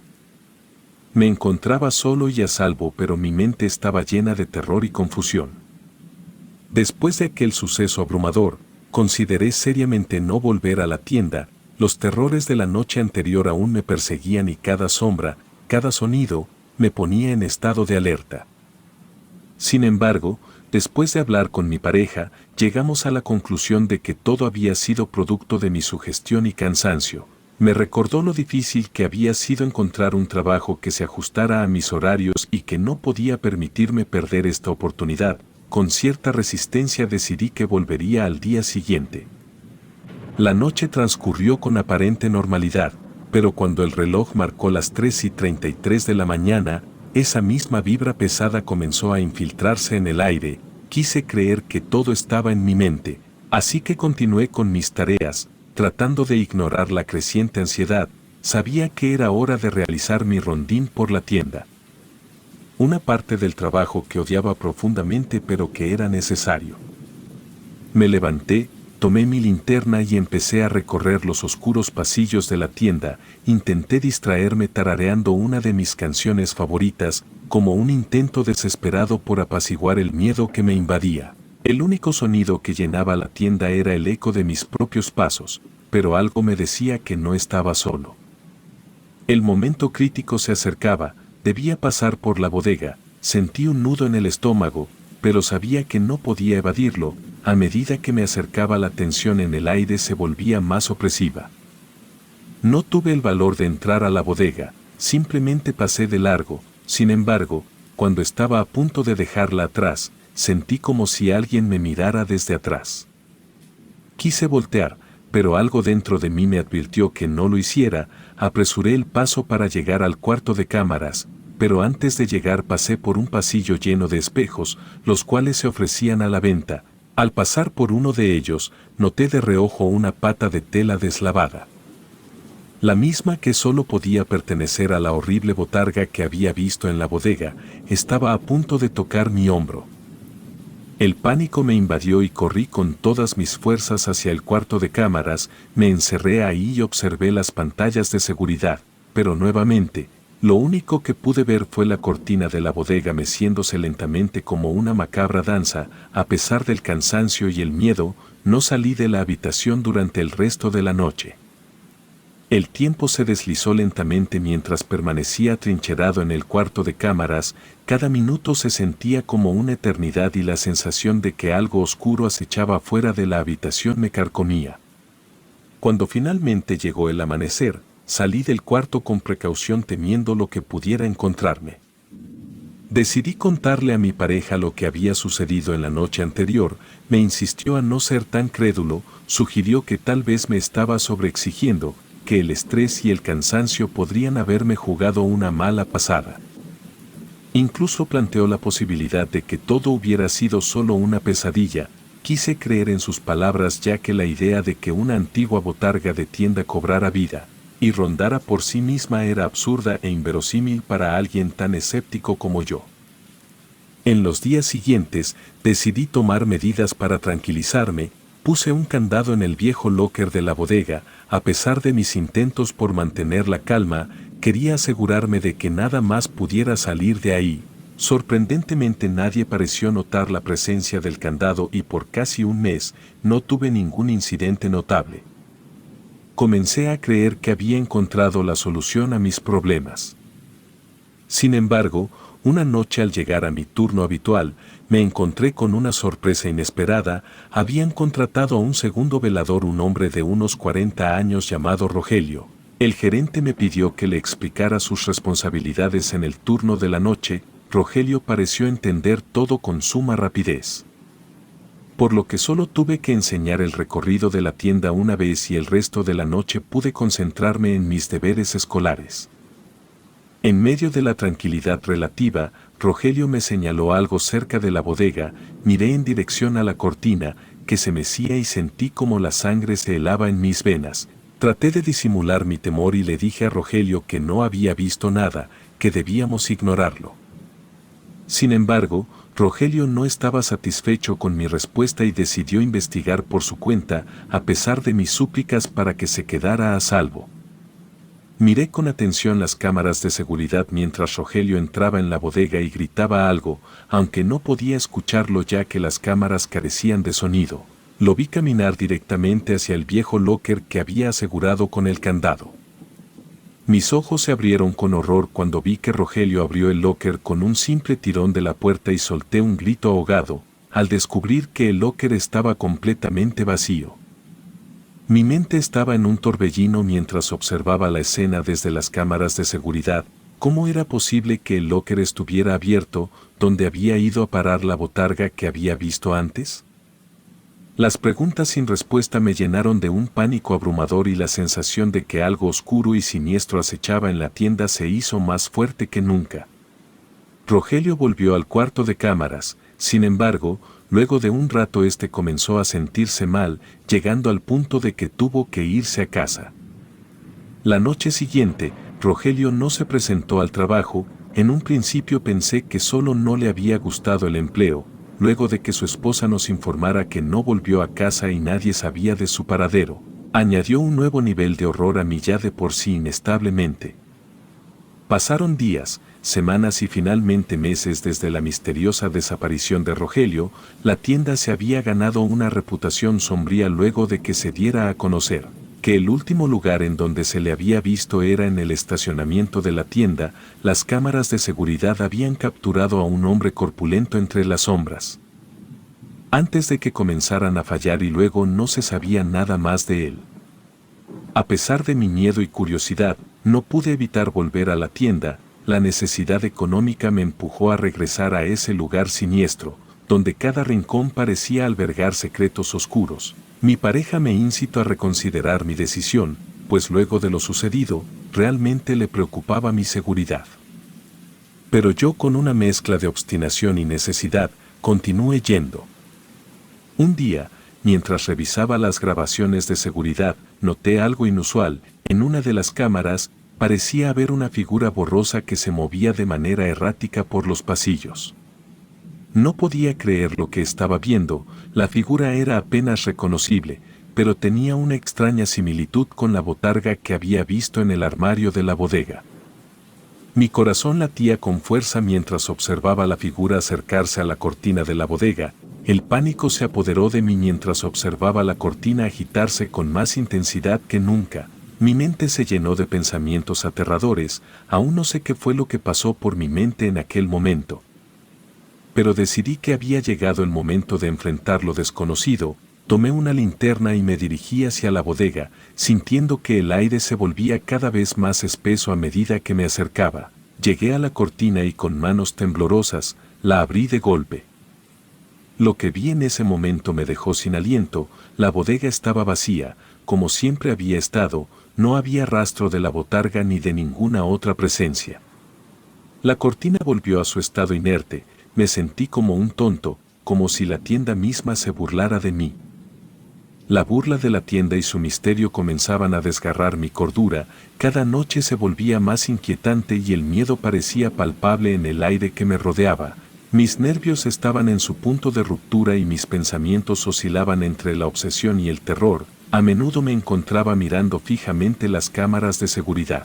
Me encontraba solo y a salvo, pero mi mente estaba llena de terror y confusión. Después de aquel suceso abrumador, consideré seriamente no volver a la tienda. Los terrores de la noche anterior aún me perseguían y cada sombra, cada sonido, me ponía en estado de alerta. Sin embargo, después de hablar con mi pareja, llegamos a la conclusión de que todo había sido producto de mi sugestión y cansancio. Me recordó lo difícil que había sido encontrar un trabajo que se ajustara a mis horarios y que no podía permitirme perder esta oportunidad. Con cierta resistencia decidí que volvería al día siguiente. La noche transcurrió con aparente normalidad, pero cuando el reloj marcó las 3:33 de la mañana, esa misma vibra pesada comenzó a infiltrarse en el aire. Quise creer que todo estaba en mi mente, así que continué con mis tareas, tratando de ignorar la creciente ansiedad. Sabía que era hora de realizar mi rondín por la tienda. Una parte del trabajo que odiaba profundamente pero que era necesario. Me levanté, tomé mi linterna y empecé a recorrer los oscuros pasillos de la tienda. Intenté distraerme tarareando una de mis canciones favoritas, como un intento desesperado por apaciguar el miedo que me invadía. El único sonido que llenaba la tienda era el eco de mis propios pasos, pero algo me decía que no estaba solo. El momento crítico se acercaba. Debía pasar por la bodega. Sentí un nudo en el estómago, pero sabía que no podía evadirlo. A medida que me acercaba, la tensión en el aire se volvía más opresiva. No tuve el valor de entrar a la bodega, simplemente pasé de largo. Sin embargo, cuando estaba a punto de dejarla atrás, sentí como si alguien me mirara desde atrás. Quise voltear, pero algo dentro de mí me advirtió que no lo hiciera. Apresuré el paso para llegar al cuarto de cámaras, pero antes de llegar pasé por un pasillo lleno de espejos, los cuales se ofrecían a la venta. Al pasar por uno de ellos, noté de reojo una pata de tela deslavada. La misma que solo podía pertenecer a la horrible botarga que había visto en la bodega, estaba a punto de tocar mi hombro. El pánico me invadió y corrí con todas mis fuerzas hacia el cuarto de cámaras, me encerré ahí y observé las pantallas de seguridad, pero nuevamente, lo único que pude ver fue la cortina de la bodega meciéndose lentamente como una macabra danza. A pesar del cansancio y el miedo, no salí de la habitación durante el resto de la noche. El tiempo se deslizó lentamente mientras permanecía atrincherado en el cuarto de cámaras, cada minuto se sentía como una eternidad y la sensación de que algo oscuro acechaba fuera de la habitación me carcomía. Cuando finalmente llegó el amanecer, salí del cuarto con precaución temiendo lo que pudiera encontrarme. Decidí contarle a mi pareja lo que había sucedido en la noche anterior, me insistió a no ser tan crédulo, sugirió que tal vez me estaba sobreexigiendo, que el estrés y el cansancio podrían haberme jugado una mala pasada. Incluso planteó la posibilidad de que todo hubiera sido solo una pesadilla. Quise creer en sus palabras ya que la idea de que una antigua botarga de tienda cobrara vida y rondara por sí misma era absurda e inverosímil para alguien tan escéptico como yo. En los días siguientes, decidí tomar medidas para tranquilizarme. Puse un candado en el viejo locker de la bodega. A pesar de mis intentos por mantener la calma, quería asegurarme de que nada más pudiera salir de ahí. Sorprendentemente nadie pareció notar la presencia del candado y por casi un mes no tuve ningún incidente notable. Comencé a creer que había encontrado la solución a mis problemas. Sin embargo, una noche al llegar a mi turno habitual, me encontré con una sorpresa inesperada. Habían contratado a un segundo velador, un hombre de unos 40 años llamado Rogelio. El gerente me pidió que le explicara sus responsabilidades en el turno de la noche. Rogelio pareció entender todo con suma rapidez. Por lo que solo tuve que enseñar el recorrido de la tienda una vez y el resto de la noche pude concentrarme en mis deberes escolares. En medio de la tranquilidad relativa, Rogelio me señaló algo cerca de la bodega, miré en dirección a la cortina, que se mecía y sentí como la sangre se helaba en mis venas. Traté de disimular mi temor y le dije a Rogelio que no había visto nada, que debíamos ignorarlo. Sin embargo, Rogelio no estaba satisfecho con mi respuesta y decidió investigar por su cuenta, a pesar de mis súplicas para que se quedara a salvo. Miré con atención las cámaras de seguridad mientras Rogelio entraba en la bodega y gritaba algo, aunque no podía escucharlo ya que las cámaras carecían de sonido. Lo vi caminar directamente hacia el viejo locker que había asegurado con el candado. Mis ojos se abrieron con horror cuando vi que Rogelio abrió el locker con un simple tirón de la puerta y solté un grito ahogado, al descubrir que el locker estaba completamente vacío. Mi mente estaba en un torbellino mientras observaba la escena desde las cámaras de seguridad. ¿Cómo era posible que el locker estuviera abierto, donde había ido a parar la botarga que había visto antes? Las preguntas sin respuesta me llenaron de un pánico abrumador y la sensación de que algo oscuro y siniestro acechaba en la tienda se hizo más fuerte que nunca. Rogelio volvió al cuarto de cámaras, sin embargo, luego de un rato comenzó a sentirse mal, llegando al punto de que tuvo que irse a casa. La noche siguiente, Rogelio no se presentó al trabajo. En un principio pensé que solo no le había gustado el empleo, luego de que su esposa nos informara que no volvió a casa y nadie sabía de su paradero, añadió un nuevo nivel de horror a mi ya de por sí inestable mente. Pasaron días, semanas y finalmente meses desde la misteriosa desaparición de Rogelio. La tienda se había ganado una reputación sombría luego de que se diera a conocer que el último lugar en donde se le había visto era en el estacionamiento de la tienda. Las cámaras de seguridad habían capturado a un hombre corpulento entre las sombras, antes de que comenzaran a fallar, y luego no se sabía nada más de él. A pesar de mi miedo y curiosidad, no pude evitar volver a la tienda. La necesidad económica me empujó a regresar a ese lugar siniestro, donde cada rincón parecía albergar secretos oscuros. Mi pareja me incitó a reconsiderar mi decisión, pues luego de lo sucedido, realmente le preocupaba mi seguridad. Pero yo, con una mezcla de obstinación y necesidad, continué yendo. Un día, mientras revisaba las grabaciones de seguridad, noté algo inusual. En una de las cámaras, parecía haber una figura borrosa que se movía de manera errática por los pasillos. No podía creer lo que estaba viendo, la figura era apenas reconocible, pero tenía una extraña similitud con la botarga que había visto en el armario de la bodega. Mi corazón latía con fuerza mientras observaba la figura acercarse a la cortina de la bodega. El pánico se apoderó de mí mientras observaba la cortina agitarse con más intensidad que nunca. Mi mente se llenó de pensamientos aterradores, aún no sé qué fue lo que pasó por mi mente en aquel momento. Pero decidí que había llegado el momento de enfrentar lo desconocido. Tomé una linterna y me dirigí hacia la bodega, sintiendo que el aire se volvía cada vez más espeso a medida que me acercaba. Llegué a la cortina y con manos temblorosas, la abrí de golpe. Lo que vi en ese momento me dejó sin aliento, la bodega estaba vacía, como siempre había estado, no había rastro de la botarga ni de ninguna otra presencia. La cortina volvió a su estado inerte, me sentí como un tonto, como si la tienda misma se burlara de mí. La burla de la tienda y su misterio comenzaban a desgarrar mi cordura, cada noche se volvía más inquietante y el miedo parecía palpable en el aire que me rodeaba. Mis nervios estaban en su punto de ruptura y mis pensamientos oscilaban entre la obsesión y el terror. A menudo me encontraba mirando fijamente las cámaras de seguridad,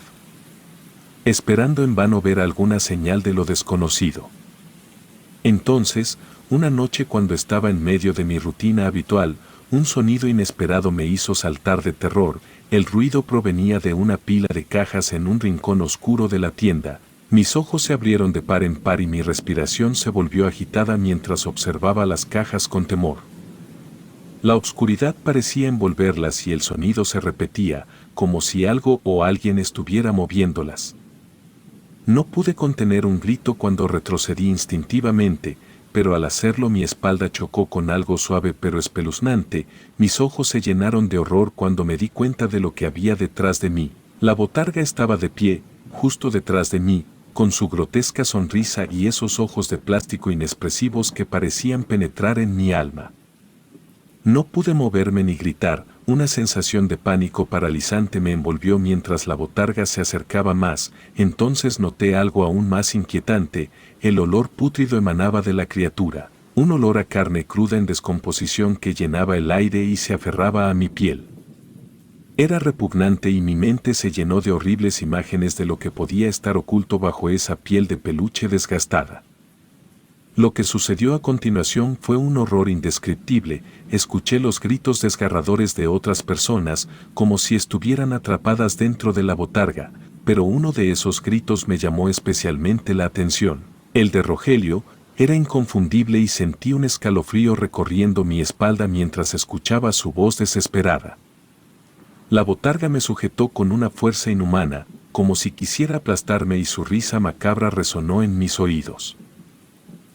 esperando en vano ver alguna señal de lo desconocido. Entonces, una noche cuando estaba en medio de mi rutina habitual, un sonido inesperado me hizo saltar de terror. El ruido provenía de una pila de cajas en un rincón oscuro de la tienda. Mis ojos se abrieron de par en par y mi respiración se volvió agitada mientras observaba las cajas con temor. La oscuridad parecía envolverlas y el sonido se repetía, como si algo o alguien estuviera moviéndolas. No pude contener un grito cuando retrocedí instintivamente, pero al hacerlo mi espalda chocó con algo suave pero espeluznante. Mis ojos se llenaron de horror cuando me di cuenta de lo que había detrás de mí. La botarga estaba de pie, justo detrás de mí, con su grotesca sonrisa y esos ojos de plástico inexpresivos que parecían penetrar en mi alma. No pude moverme ni gritar, una sensación de pánico paralizante me envolvió mientras la botarga se acercaba más. Entonces noté algo aún más inquietante, el olor pútrido emanaba de la criatura, un olor a carne cruda en descomposición que llenaba el aire y se aferraba a mi piel. Era repugnante y mi mente se llenó de horribles imágenes de lo que podía estar oculto bajo esa piel de peluche desgastada. Lo que sucedió a continuación fue un horror indescriptible. Escuché los gritos desgarradores de otras personas, como si estuvieran atrapadas dentro de la botarga, pero uno de esos gritos me llamó especialmente la atención. El de Rogelio era inconfundible y sentí un escalofrío recorriendo mi espalda mientras escuchaba su voz desesperada. La botarga me sujetó con una fuerza inhumana, como si quisiera aplastarme y su risa macabra resonó en mis oídos.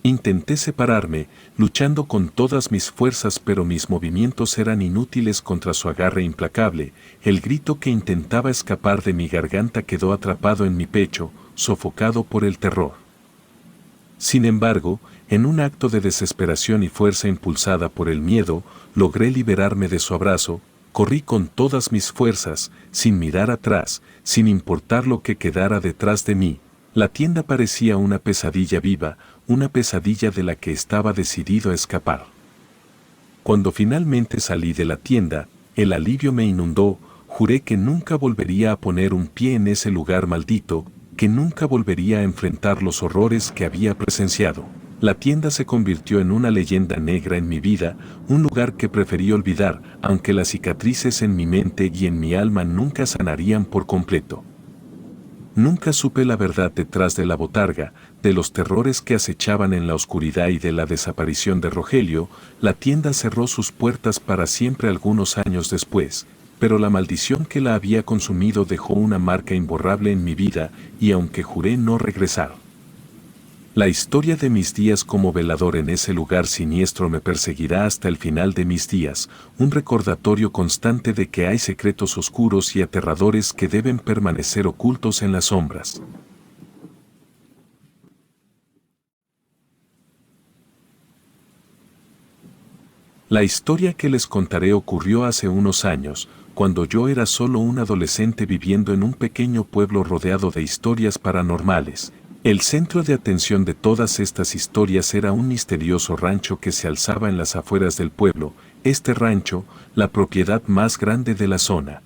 Intenté separarme, luchando con todas mis fuerzas, pero mis movimientos eran inútiles contra su agarre implacable. El grito que intentaba escapar de mi garganta quedó atrapado en mi pecho, sofocado por el terror. Sin embargo, en un acto de desesperación y fuerza impulsada por el miedo, logré liberarme de su abrazo. Corrí con todas mis fuerzas, sin mirar atrás, sin importar lo que quedara detrás de mí. La tienda parecía una pesadilla viva, una pesadilla de la que estaba decidido a escapar. Cuando finalmente salí de la tienda, el alivio me inundó. Juré que nunca volvería a poner un pie en ese lugar maldito, que nunca volvería a enfrentar los horrores que había presenciado. La tienda se convirtió en una leyenda negra en mi vida, un lugar que preferí olvidar, aunque las cicatrices en mi mente y en mi alma nunca sanarían por completo. Nunca supe la verdad detrás de la botarga, de los terrores que acechaban en la oscuridad y de la desaparición de Rogelio. La tienda cerró sus puertas para siempre algunos años después, pero la maldición que la había consumido dejó una marca imborrable en mi vida, y aunque juré no regresar. La historia de mis días como velador en ese lugar siniestro me perseguirá hasta el final de mis días, un recordatorio constante de que hay secretos oscuros y aterradores que deben permanecer ocultos en las sombras. La historia que les contaré ocurrió hace unos años, cuando yo era solo un adolescente viviendo en un pequeño pueblo rodeado de historias paranormales. El centro de atención de todas estas historias era un misterioso rancho que se alzaba en las afueras del pueblo, este rancho, la propiedad más grande de la zona.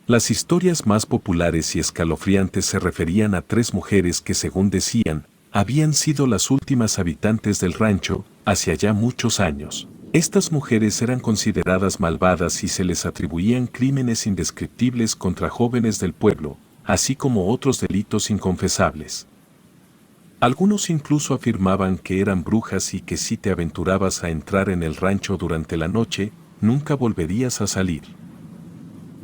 Las historias más populares y escalofriantes se referían a 3 mujeres que, según decían, habían sido las últimas habitantes del rancho, hacia ya muchos años. Estas mujeres eran consideradas malvadas y se les atribuían crímenes indescriptibles contra jóvenes del pueblo, así como otros delitos inconfesables. Algunos incluso afirmaban que eran brujas y que si te aventurabas a entrar en el rancho durante la noche, nunca volverías a salir.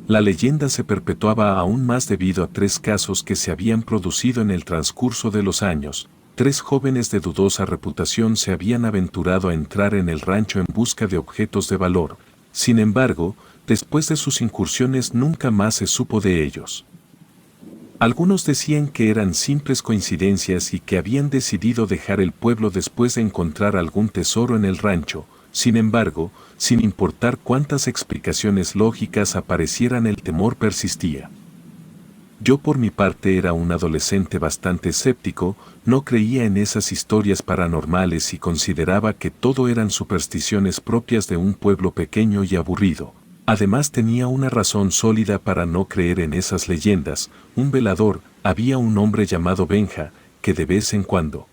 La leyenda se perpetuaba aún más debido a 3 casos que se habían producido en el transcurso de los años. 3 jóvenes de dudosa reputación se habían aventurado a entrar en el rancho en busca de objetos de valor. Sin embargo, después de sus incursiones nunca más se supo de ellos. Algunos decían que eran simples coincidencias y que habían decidido dejar el pueblo después de encontrar algún tesoro en el rancho. Sin embargo, sin importar cuántas explicaciones lógicas aparecieran, el temor persistía. Yo por mi parte era un adolescente bastante escéptico, no creía en esas historias paranormales y consideraba que todo eran supersticiones propias de un pueblo pequeño y aburrido. Además tenía una razón sólida para no creer en esas leyendas. Un velador, había un hombre llamado Benja, que de vez en cuando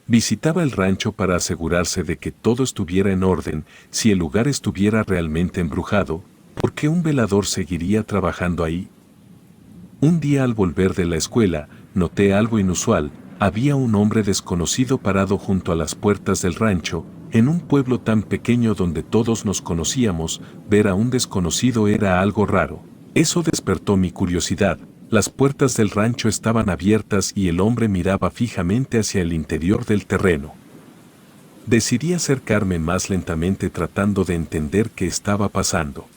visitaba el rancho para asegurarse de que todo estuviera en orden. Si el lugar estuviera realmente embrujado, ¿por qué un velador seguiría trabajando ahí? Un día al volver de la escuela, noté algo inusual. Había un hombre desconocido parado junto a las puertas del rancho. En un pueblo tan pequeño donde todos nos conocíamos, ver a un desconocido era algo raro. Eso despertó mi curiosidad. Las puertas del rancho estaban abiertas y el hombre miraba fijamente hacia el interior del terreno. Decidí acercarme más lentamente tratando de entender qué estaba pasando.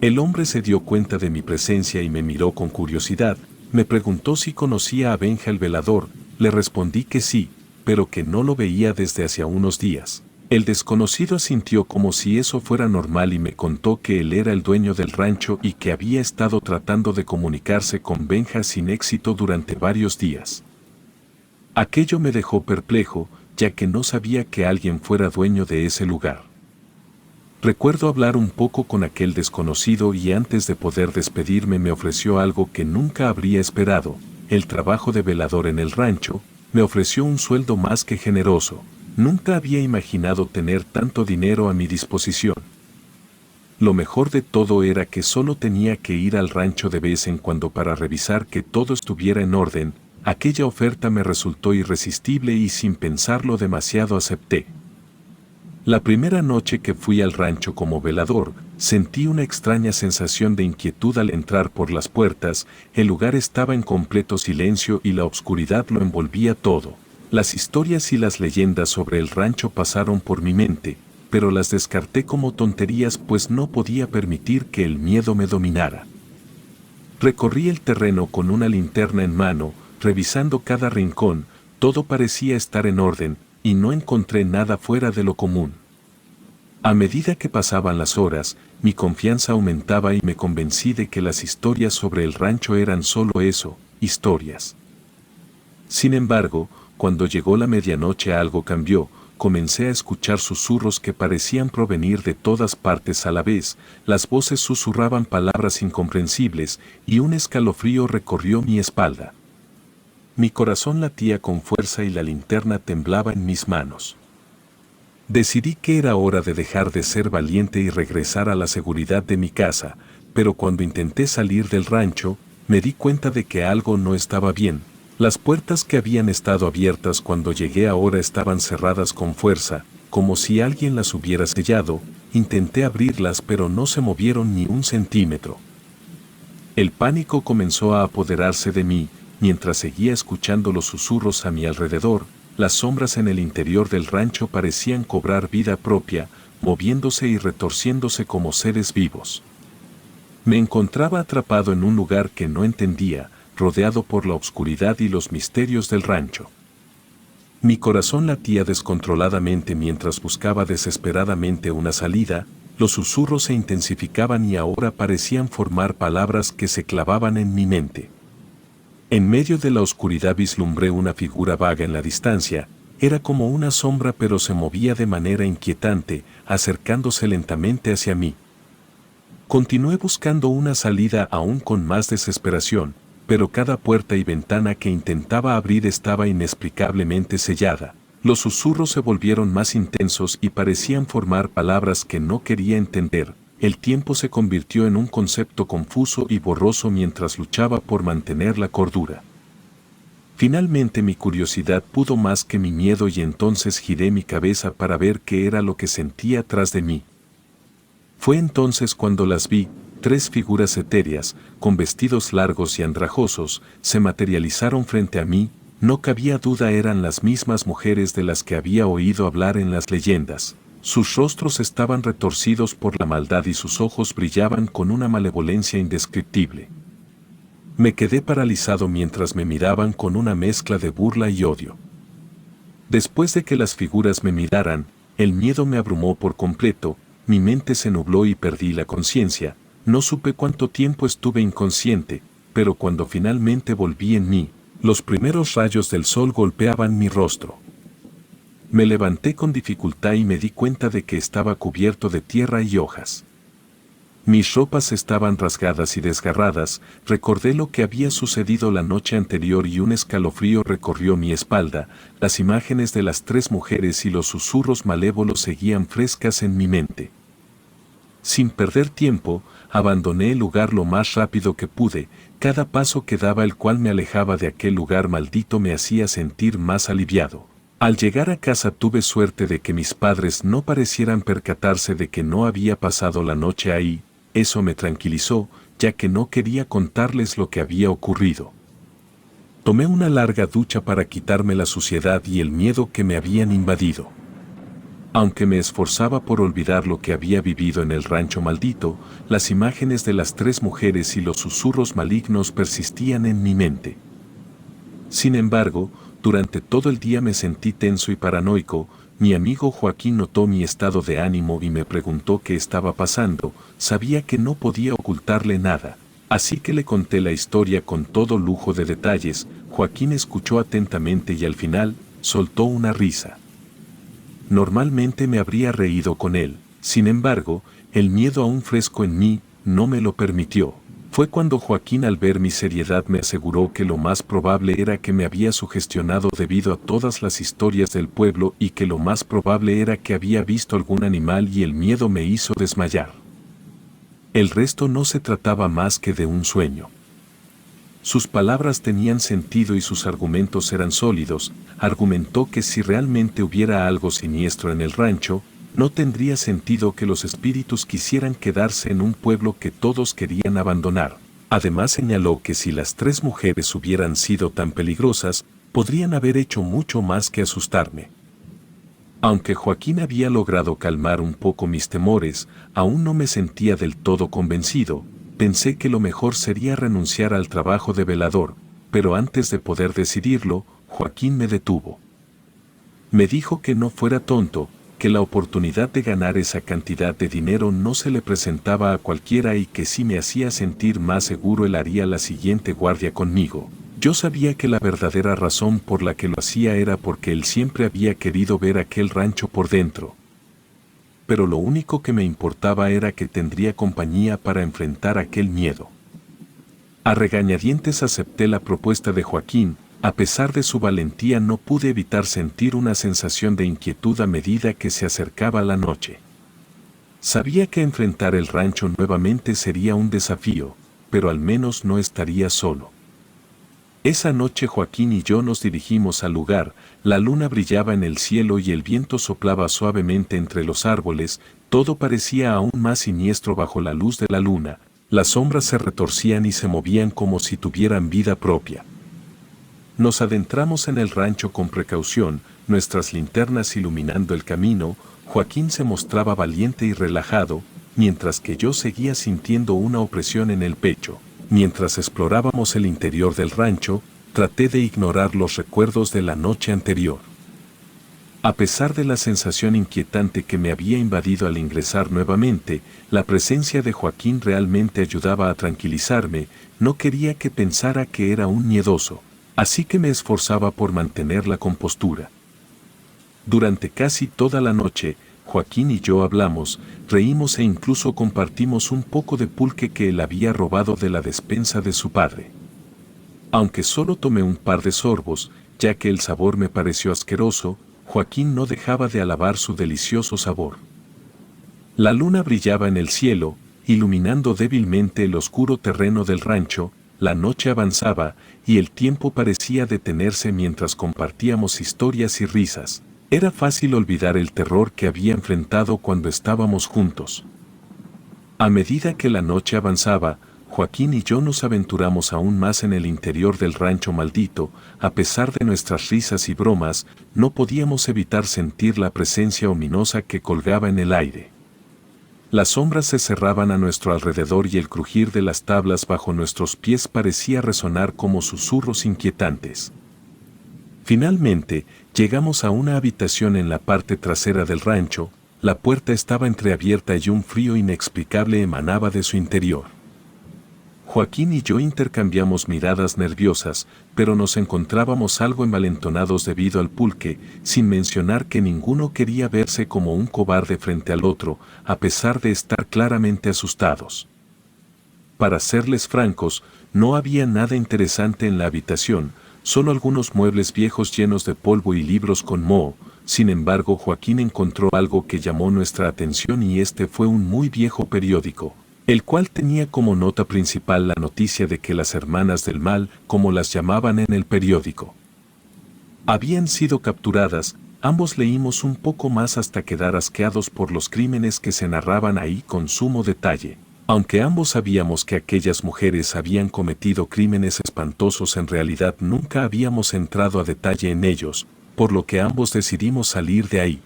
El hombre se dio cuenta de mi presencia y me miró con curiosidad. Me preguntó si conocía a Benja el velador. Le respondí que sí, pero que no lo veía desde hacía unos días. El desconocido asintió como si eso fuera normal y me contó que él era el dueño del rancho y que había estado tratando de comunicarse con Benja sin éxito durante varios días. Aquello me dejó perplejo, ya que no sabía que alguien fuera dueño de ese lugar. Recuerdo hablar un poco con aquel desconocido y antes de poder despedirme me ofreció algo que nunca habría esperado, el trabajo de velador en el rancho. Me ofreció un sueldo más que generoso. Nunca había imaginado tener tanto dinero a mi disposición. Lo mejor de todo era que solo tenía que ir al rancho de vez en cuando para revisar que todo estuviera en orden. Aquella oferta me resultó irresistible y sin pensarlo demasiado acepté. La primera noche que fui al rancho como velador, sentí una extraña sensación de inquietud al entrar por las puertas. El lugar estaba en completo silencio y la oscuridad lo envolvía todo. Las historias y las leyendas sobre el rancho pasaron por mi mente, pero las descarté como tonterías pues no podía permitir que el miedo me dominara. Recorrí el terreno con una linterna en mano, revisando cada rincón. Todo parecía estar en orden, y no encontré nada fuera de lo común. A medida que pasaban las horas, mi confianza aumentaba y me convencí de que las historias sobre el rancho eran solo eso, historias. Sin embargo, cuando llegó la medianoche algo cambió. Comencé a escuchar susurros que parecían provenir de todas partes a la vez. Las voces susurraban palabras incomprensibles y un escalofrío recorrió mi espalda. Mi corazón latía con fuerza y la linterna temblaba en mis manos. Decidí que era hora de dejar de ser valiente y regresar a la seguridad de mi casa, pero cuando intenté salir del rancho, me di cuenta de que algo no estaba bien. Las puertas que habían estado abiertas cuando llegué ahora estaban cerradas con fuerza, como si alguien las hubiera sellado. Intenté abrirlas pero no se movieron ni un centímetro. El pánico comenzó a apoderarse de mí. Mientras seguía escuchando los susurros a mi alrededor, las sombras en el interior del rancho parecían cobrar vida propia, moviéndose y retorciéndose como seres vivos. Me encontraba atrapado en un lugar que no entendía, rodeado por la oscuridad y los misterios del rancho. Mi corazón latía descontroladamente mientras buscaba desesperadamente una salida. los susurros se intensificaban y ahora parecían formar palabras que se clavaban en mi mente. En medio de la oscuridad vislumbré una figura vaga en la distancia. Era como una sombra, pero se movía de manera inquietante, acercándose lentamente hacia mí. Continué buscando una salida aún con más desesperación, pero cada puerta y ventana que intentaba abrir estaba inexplicablemente sellada. Los susurros se volvieron más intensos y parecían formar palabras que no quería entender. El tiempo se convirtió en un concepto confuso y borroso mientras luchaba por mantener la cordura. Finalmente mi curiosidad pudo más que mi miedo y entonces giré mi cabeza para ver qué era lo que sentía tras de mí. Fue entonces cuando las vi, 3 figuras etéreas, con vestidos largos y andrajosos, se materializaron frente a mí. No cabía duda, eran las mismas mujeres de las que había oído hablar en las leyendas. Sus rostros estaban retorcidos por la maldad y sus ojos brillaban con una malevolencia indescriptible. Me quedé paralizado mientras me miraban con una mezcla de burla y odio. Después de que las figuras me miraran, el miedo me abrumó por completo, mi mente se nubló y perdí la conciencia. No supe cuánto tiempo estuve inconsciente, pero cuando finalmente volví en mí, los primeros rayos del sol golpeaban mi rostro. Me levanté con dificultad y me di cuenta de que estaba cubierto de tierra y hojas. Mis ropas estaban rasgadas y desgarradas. Recordé lo que había sucedido la noche anterior y un escalofrío recorrió mi espalda. Las imágenes de las 3 mujeres y los susurros malévolos seguían frescas en mi mente. Sin perder tiempo, abandoné el lugar lo más rápido que pude. Cada paso que daba, el cual me alejaba de aquel lugar maldito, me hacía sentir más aliviado. Al llegar a casa tuve suerte de que mis padres no parecieran percatarse de que no había pasado la noche ahí. Eso me tranquilizó, ya que no quería contarles lo que había ocurrido. Tomé una larga ducha para quitarme la suciedad y el miedo que me habían invadido. Aunque me esforzaba por olvidar lo que había vivido en el rancho maldito, las imágenes de las 3 mujeres y los susurros malignos persistían en mi mente. Sin embargo, durante todo el día me sentí tenso y paranoico. Mi amigo Joaquín notó mi estado de ánimo y me preguntó qué estaba pasando. Sabía que no podía ocultarle nada, así que le conté la historia con todo lujo de detalles. Joaquín escuchó atentamente y al final, soltó una risa. Normalmente me habría reído con él, sin embargo, el miedo aún fresco en mí, no me lo permitió. Fue cuando Joaquín, al ver mi seriedad, me aseguró que lo más probable era que me había sugestionado debido a todas las historias del pueblo y que lo más probable era que había visto algún animal y el miedo me hizo desmayar. El resto no se trataba más que de un sueño. Sus palabras tenían sentido y sus argumentos eran sólidos. Argumentó que si realmente hubiera algo siniestro en el rancho, no tendría sentido que los espíritus quisieran quedarse en un pueblo que todos querían abandonar. Además señaló que si las 3 mujeres hubieran sido tan peligrosas, podrían haber hecho mucho más que asustarme. Aunque Joaquín había logrado calmar un poco mis temores, aún no me sentía del todo convencido. Pensé que lo mejor sería renunciar al trabajo de velador, pero antes de poder decidirlo, Joaquín me detuvo. Me dijo que no fuera tonto, que la oportunidad de ganar esa cantidad de dinero no se le presentaba a cualquiera y que si me hacía sentir más seguro él haría la siguiente guardia conmigo. Yo sabía que la verdadera razón por la que lo hacía era porque él siempre había querido ver aquel rancho por dentro. Pero lo único que me importaba era que tendría compañía para enfrentar aquel miedo. A regañadientes acepté la propuesta de Joaquín. A pesar de su valentía no pude evitar sentir una sensación de inquietud a medida que se acercaba la noche. Sabía que enfrentar el rancho nuevamente sería un desafío, pero al menos no estaría solo. Esa noche Joaquín y yo nos dirigimos al lugar. La luna brillaba en el cielo y el viento soplaba suavemente entre los árboles. Todo parecía aún más siniestro bajo la luz de la luna. Las sombras se retorcían y se movían como si tuvieran vida propia. Nos adentramos en el rancho con precaución, nuestras linternas iluminando el camino. Joaquín se mostraba valiente y relajado, mientras que yo seguía sintiendo una opresión en el pecho. Mientras explorábamos el interior del rancho, traté de ignorar los recuerdos de la noche anterior. A pesar de la sensación inquietante que me había invadido al ingresar nuevamente, la presencia de Joaquín realmente ayudaba a tranquilizarme. No quería que pensara que era un miedoso, así que me esforzaba por mantener la compostura. Durante casi toda la noche, Joaquín y yo hablamos, reímos e incluso compartimos un poco de pulque que él había robado de la despensa de su padre. Aunque solo tomé un par de sorbos, ya que el sabor me pareció asqueroso, Joaquín no dejaba de alabar su delicioso sabor. La luna brillaba en el cielo, iluminando débilmente el oscuro terreno del rancho. La noche avanzaba, y el tiempo parecía detenerse mientras compartíamos historias y risas. Era fácil olvidar el terror que había enfrentado cuando estábamos juntos. A medida que la noche avanzaba, Joaquín y yo nos aventuramos aún más en el interior del rancho maldito. A pesar de nuestras risas y bromas, no podíamos evitar sentir la presencia ominosa que colgaba en el aire. Las sombras se cerraban a nuestro alrededor y el crujir de las tablas bajo nuestros pies parecía resonar como susurros inquietantes. Finalmente, llegamos a una habitación en la parte trasera del rancho. La puerta estaba entreabierta y un frío inexplicable emanaba de su interior. Joaquín y yo intercambiamos miradas nerviosas, pero nos encontrábamos algo envalentonados debido al pulque, sin mencionar que ninguno quería verse como un cobarde frente al otro, a pesar de estar claramente asustados. Para serles francos, no había nada interesante en la habitación, solo algunos muebles viejos llenos de polvo y libros con moho. Sin embargo, Joaquín encontró algo que llamó nuestra atención y este fue un muy viejo periódico, el cual tenía como nota principal la noticia de que las hermanas del mal, como las llamaban en el periódico, habían sido capturadas. Ambos leímos un poco más hasta quedar asqueados por los crímenes que se narraban ahí con sumo detalle. Aunque ambos sabíamos que aquellas mujeres habían cometido crímenes espantosos, en realidad nunca habíamos entrado a detalle en ellos, por lo que ambos decidimos salir de ahí.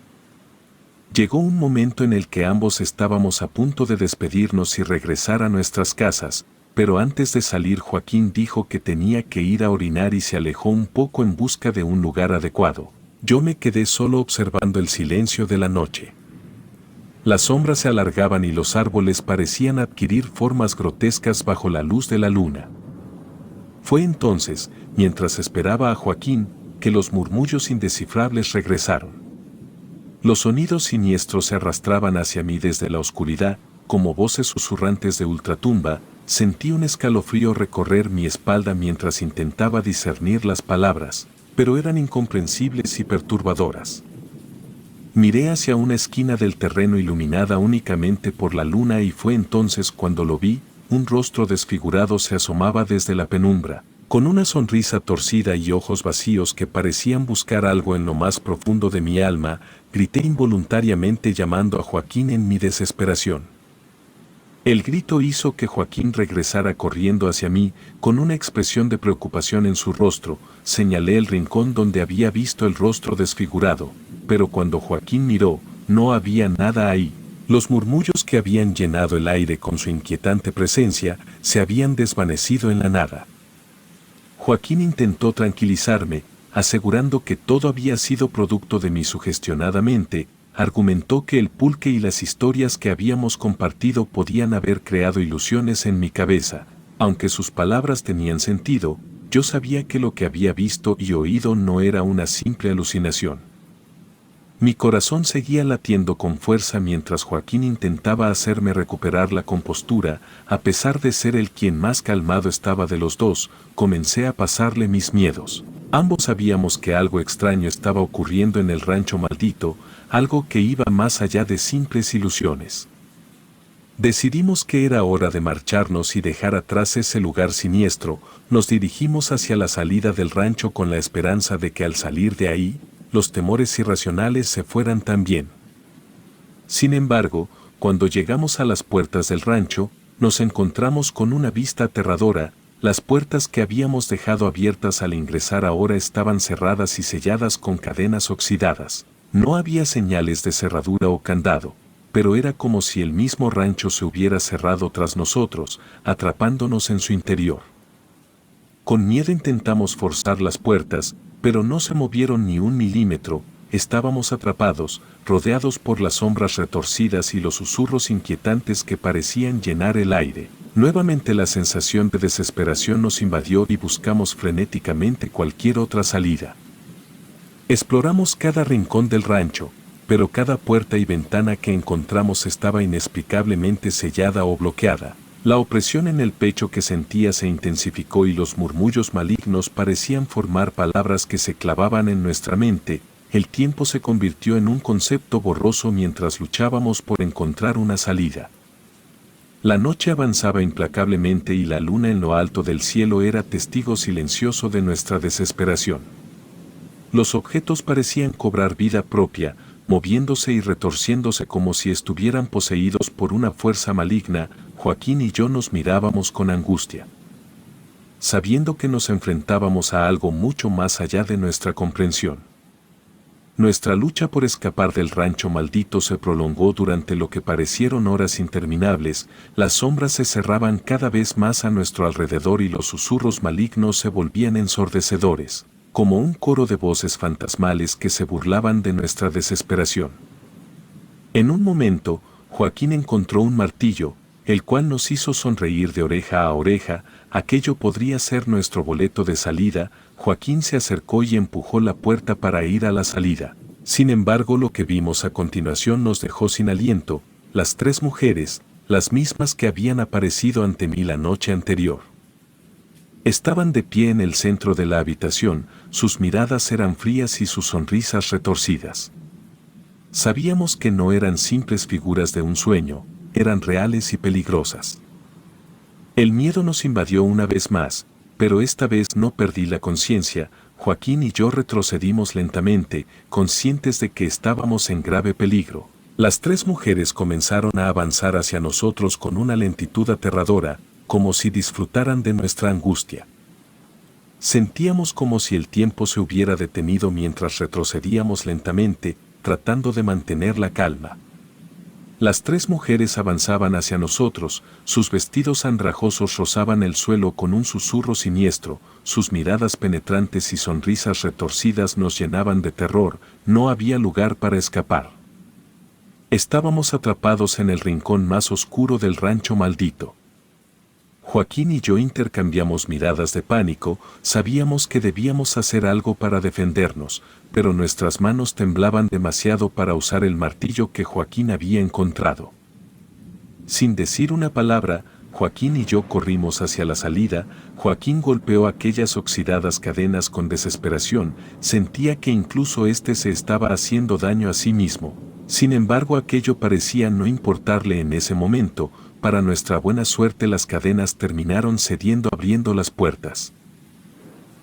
Llegó un momento en el que ambos estábamos a punto de despedirnos y regresar a nuestras casas, pero antes de salir Joaquín dijo que tenía que ir a orinar y se alejó un poco en busca de un lugar adecuado. Yo me quedé solo observando el silencio de la noche. Las sombras se alargaban y los árboles parecían adquirir formas grotescas bajo la luz de la luna. Fue entonces, mientras esperaba a Joaquín, que los murmullos indescifrables regresaron. Los sonidos siniestros se arrastraban hacia mí desde la oscuridad, como voces susurrantes de ultratumba. Sentí un escalofrío recorrer mi espalda mientras intentaba discernir las palabras, pero eran incomprensibles y perturbadoras. Miré hacia una esquina del terreno iluminada únicamente por la luna y fue entonces cuando lo vi. Un rostro desfigurado se asomaba desde la penumbra, con una sonrisa torcida y ojos vacíos que parecían buscar algo en lo más profundo de mi alma. Grité involuntariamente llamando a Joaquín en mi desesperación. El grito hizo que Joaquín regresara corriendo hacia mí, con una expresión de preocupación en su rostro. Señalé el rincón donde había visto el rostro desfigurado, pero cuando Joaquín miró, no había nada ahí. Los murmullos que habían llenado el aire con su inquietante presencia se habían desvanecido en la nada. Joaquín intentó tranquilizarme, asegurando que todo había sido producto de mi sugestionada mente. Argumentó que el pulque y las historias que habíamos compartido podían haber creado ilusiones en mi cabeza. Aunque sus palabras tenían sentido, yo sabía que lo que había visto y oído no era una simple alucinación. Mi corazón seguía latiendo con fuerza mientras Joaquín intentaba hacerme recuperar la compostura. A pesar de ser él quien más calmado estaba de los dos, comencé a pasarle mis miedos. Ambos sabíamos que algo extraño estaba ocurriendo en el rancho maldito, algo que iba más allá de simples ilusiones. Decidimos que era hora de marcharnos y dejar atrás ese lugar siniestro. Nos dirigimos hacia la salida del rancho con la esperanza de que al salir de ahí, los temores irracionales se fueran también. Sin embargo, cuando llegamos a las puertas del rancho, nos encontramos con una vista aterradora. Las puertas que habíamos dejado abiertas al ingresar ahora estaban cerradas y selladas con cadenas oxidadas. No había señales de cerradura o candado, pero era como si el mismo rancho se hubiera cerrado tras nosotros, atrapándonos en su interior. Con miedo intentamos forzar las puertas, pero no se movieron ni un milímetro. estábamos atrapados, rodeados por las sombras retorcidas y los susurros inquietantes que parecían llenar el aire. Nuevamente la sensación de desesperación nos invadió y buscamos frenéticamente cualquier otra salida. Exploramos cada rincón del rancho, pero cada puerta y ventana que encontramos estaba inexplicablemente sellada o bloqueada. La opresión en el pecho que sentía se intensificó y los murmullos malignos parecían formar palabras que se clavaban en nuestra mente. El tiempo se convirtió en un concepto borroso mientras luchábamos por encontrar una salida. La noche avanzaba implacablemente y la luna en lo alto del cielo era testigo silencioso de nuestra desesperación. Los objetos parecían cobrar vida propia, moviéndose y retorciéndose como si estuvieran poseídos por una fuerza maligna. Joaquín y yo nos mirábamos con angustia, sabiendo que nos enfrentábamos a algo mucho más allá de nuestra comprensión. Nuestra lucha por escapar del rancho maldito se prolongó durante lo que parecieron horas interminables. Las sombras se cerraban cada vez más a nuestro alrededor y los susurros malignos se volvían ensordecedores, como un coro de voces fantasmales que se burlaban de nuestra desesperación. En un momento, Joaquín encontró un martillo, el cual nos hizo sonreír de oreja a oreja. Aquello podría ser nuestro boleto de salida. Joaquín se acercó y empujó la puerta para ir a la salida. Sin embargo, lo que vimos a continuación nos dejó sin aliento. Las tres mujeres, las mismas que habían aparecido ante mí la noche anterior, estaban de pie en el centro de la habitación. Sus miradas eran frías y sus sonrisas retorcidas. Sabíamos que no eran simples figuras de un sueño, eran reales y peligrosas. El miedo nos invadió una vez más, pero esta vez no perdí la conciencia. Joaquín y yo retrocedimos lentamente, conscientes de que estábamos en grave peligro. Las tres mujeres comenzaron a avanzar hacia nosotros con una lentitud aterradora, como si disfrutaran de nuestra angustia. Sentíamos como si el tiempo se hubiera detenido mientras retrocedíamos lentamente, tratando de mantener la calma. Las tres mujeres avanzaban hacia nosotros, sus vestidos andrajosos rozaban el suelo con un susurro siniestro, sus miradas penetrantes y sonrisas retorcidas nos llenaban de terror. No había lugar para escapar. Estábamos atrapados en el rincón más oscuro del rancho maldito. Joaquín y yo intercambiamos miradas de pánico. Sabíamos que debíamos hacer algo para defendernos, pero nuestras manos temblaban demasiado para usar el martillo que Joaquín había encontrado. Sin decir una palabra, Joaquín y yo corrimos hacia la salida. Joaquín golpeó aquellas oxidadas cadenas con desesperación. Sentía que incluso se estaba haciendo daño a sí mismo. Sin embargo, aquello parecía no importarle en ese momento. Para nuestra buena suerte, las cadenas terminaron cediendo, abriendo las puertas.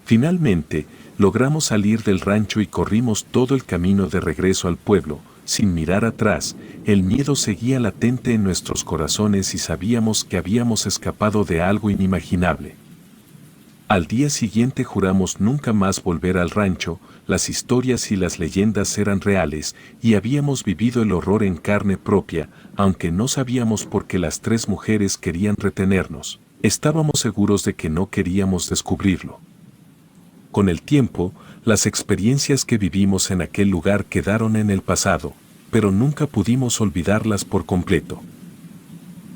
Finalmente, logramos salir del rancho y corrimos todo el camino de regreso al pueblo, sin mirar atrás. El miedo seguía latente en nuestros corazones y sabíamos que habíamos escapado de algo inimaginable. Al día siguiente juramos nunca más volver al rancho. Las historias y las leyendas eran reales y habíamos vivido el horror en carne propia. Aunque no sabíamos por qué las tres mujeres querían retenernos, estábamos seguros de que no queríamos descubrirlo. Con el tiempo, las experiencias que vivimos en aquel lugar quedaron en el pasado, pero nunca pudimos olvidarlas por completo.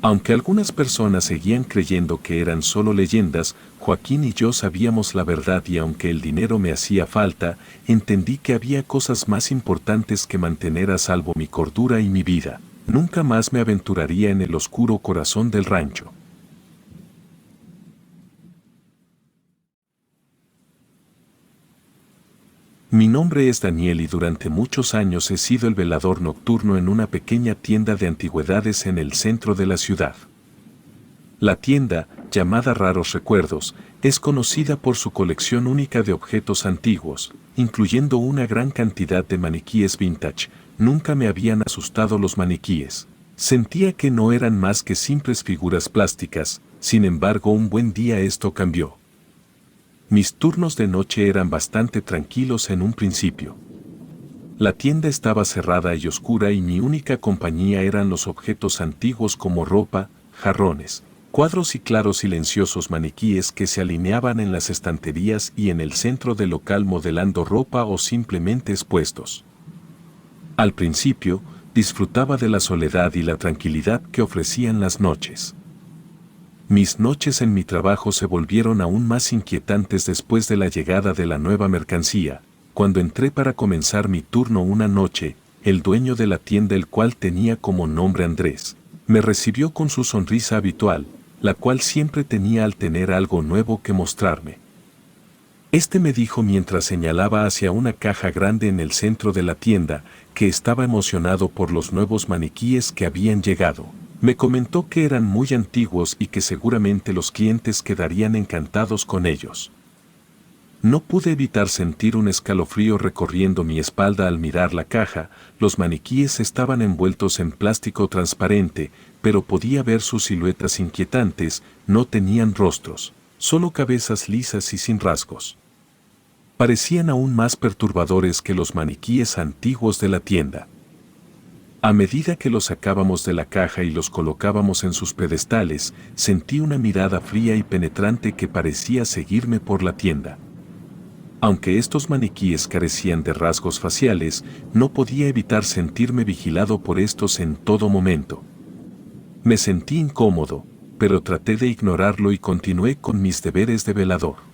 Aunque algunas personas seguían creyendo que eran solo leyendas, Joaquín y yo sabíamos la verdad, y aunque el dinero me hacía falta, entendí que había cosas más importantes que mantener a salvo mi cordura y mi vida. Nunca más me aventuraría en el oscuro corazón del rancho. Mi nombre es Daniel y durante muchos años he sido el velador nocturno en una pequeña tienda de antigüedades en el centro de la ciudad. La tienda, llamada Raros Recuerdos, es conocida por su colección única de objetos antiguos, incluyendo una gran cantidad de maniquíes vintage. Nunca me habían asustado los maniquíes. Sentía que no eran más que simples figuras plásticas. Sin embargo, un buen día esto cambió. Mis turnos de noche eran bastante tranquilos en un principio. La tienda estaba cerrada y oscura y mi única compañía eran los objetos antiguos como ropa, jarrones, cuadros y claros silenciosos maniquíes que se alineaban en las estanterías y en el centro del local modelando ropa o simplemente expuestos. Al principio, disfrutaba de la soledad y la tranquilidad que ofrecían las noches. Mis noches en mi trabajo se volvieron aún más inquietantes después de la llegada de la nueva mercancía. Cuando entré para comenzar mi turno una noche, el dueño de la tienda, el cual tenía como nombre Andrés, me recibió con su sonrisa habitual, la cual siempre tenía al tener algo nuevo que mostrarme. Este me dijo mientras señalaba hacia una caja grande en el centro de la tienda, que estaba emocionado por los nuevos maniquíes que habían llegado. Me comentó que eran muy antiguos y que seguramente los clientes quedarían encantados con ellos. No pude evitar sentir un escalofrío recorriendo mi espalda al mirar la caja. Los maniquíes estaban envueltos en plástico transparente, pero podía ver sus siluetas inquietantes. No tenían rostros, solo cabezas lisas y sin rasgos. Parecían aún más perturbadores que los maniquíes antiguos de la tienda. A medida que los sacábamos de la caja y los colocábamos en sus pedestales, sentí una mirada fría y penetrante que parecía seguirme por la tienda. Aunque estos maniquíes carecían de rasgos faciales, no podía evitar sentirme vigilado por estos en todo momento. Me sentí incómodo, pero traté de ignorarlo y continué con mis deberes de velador.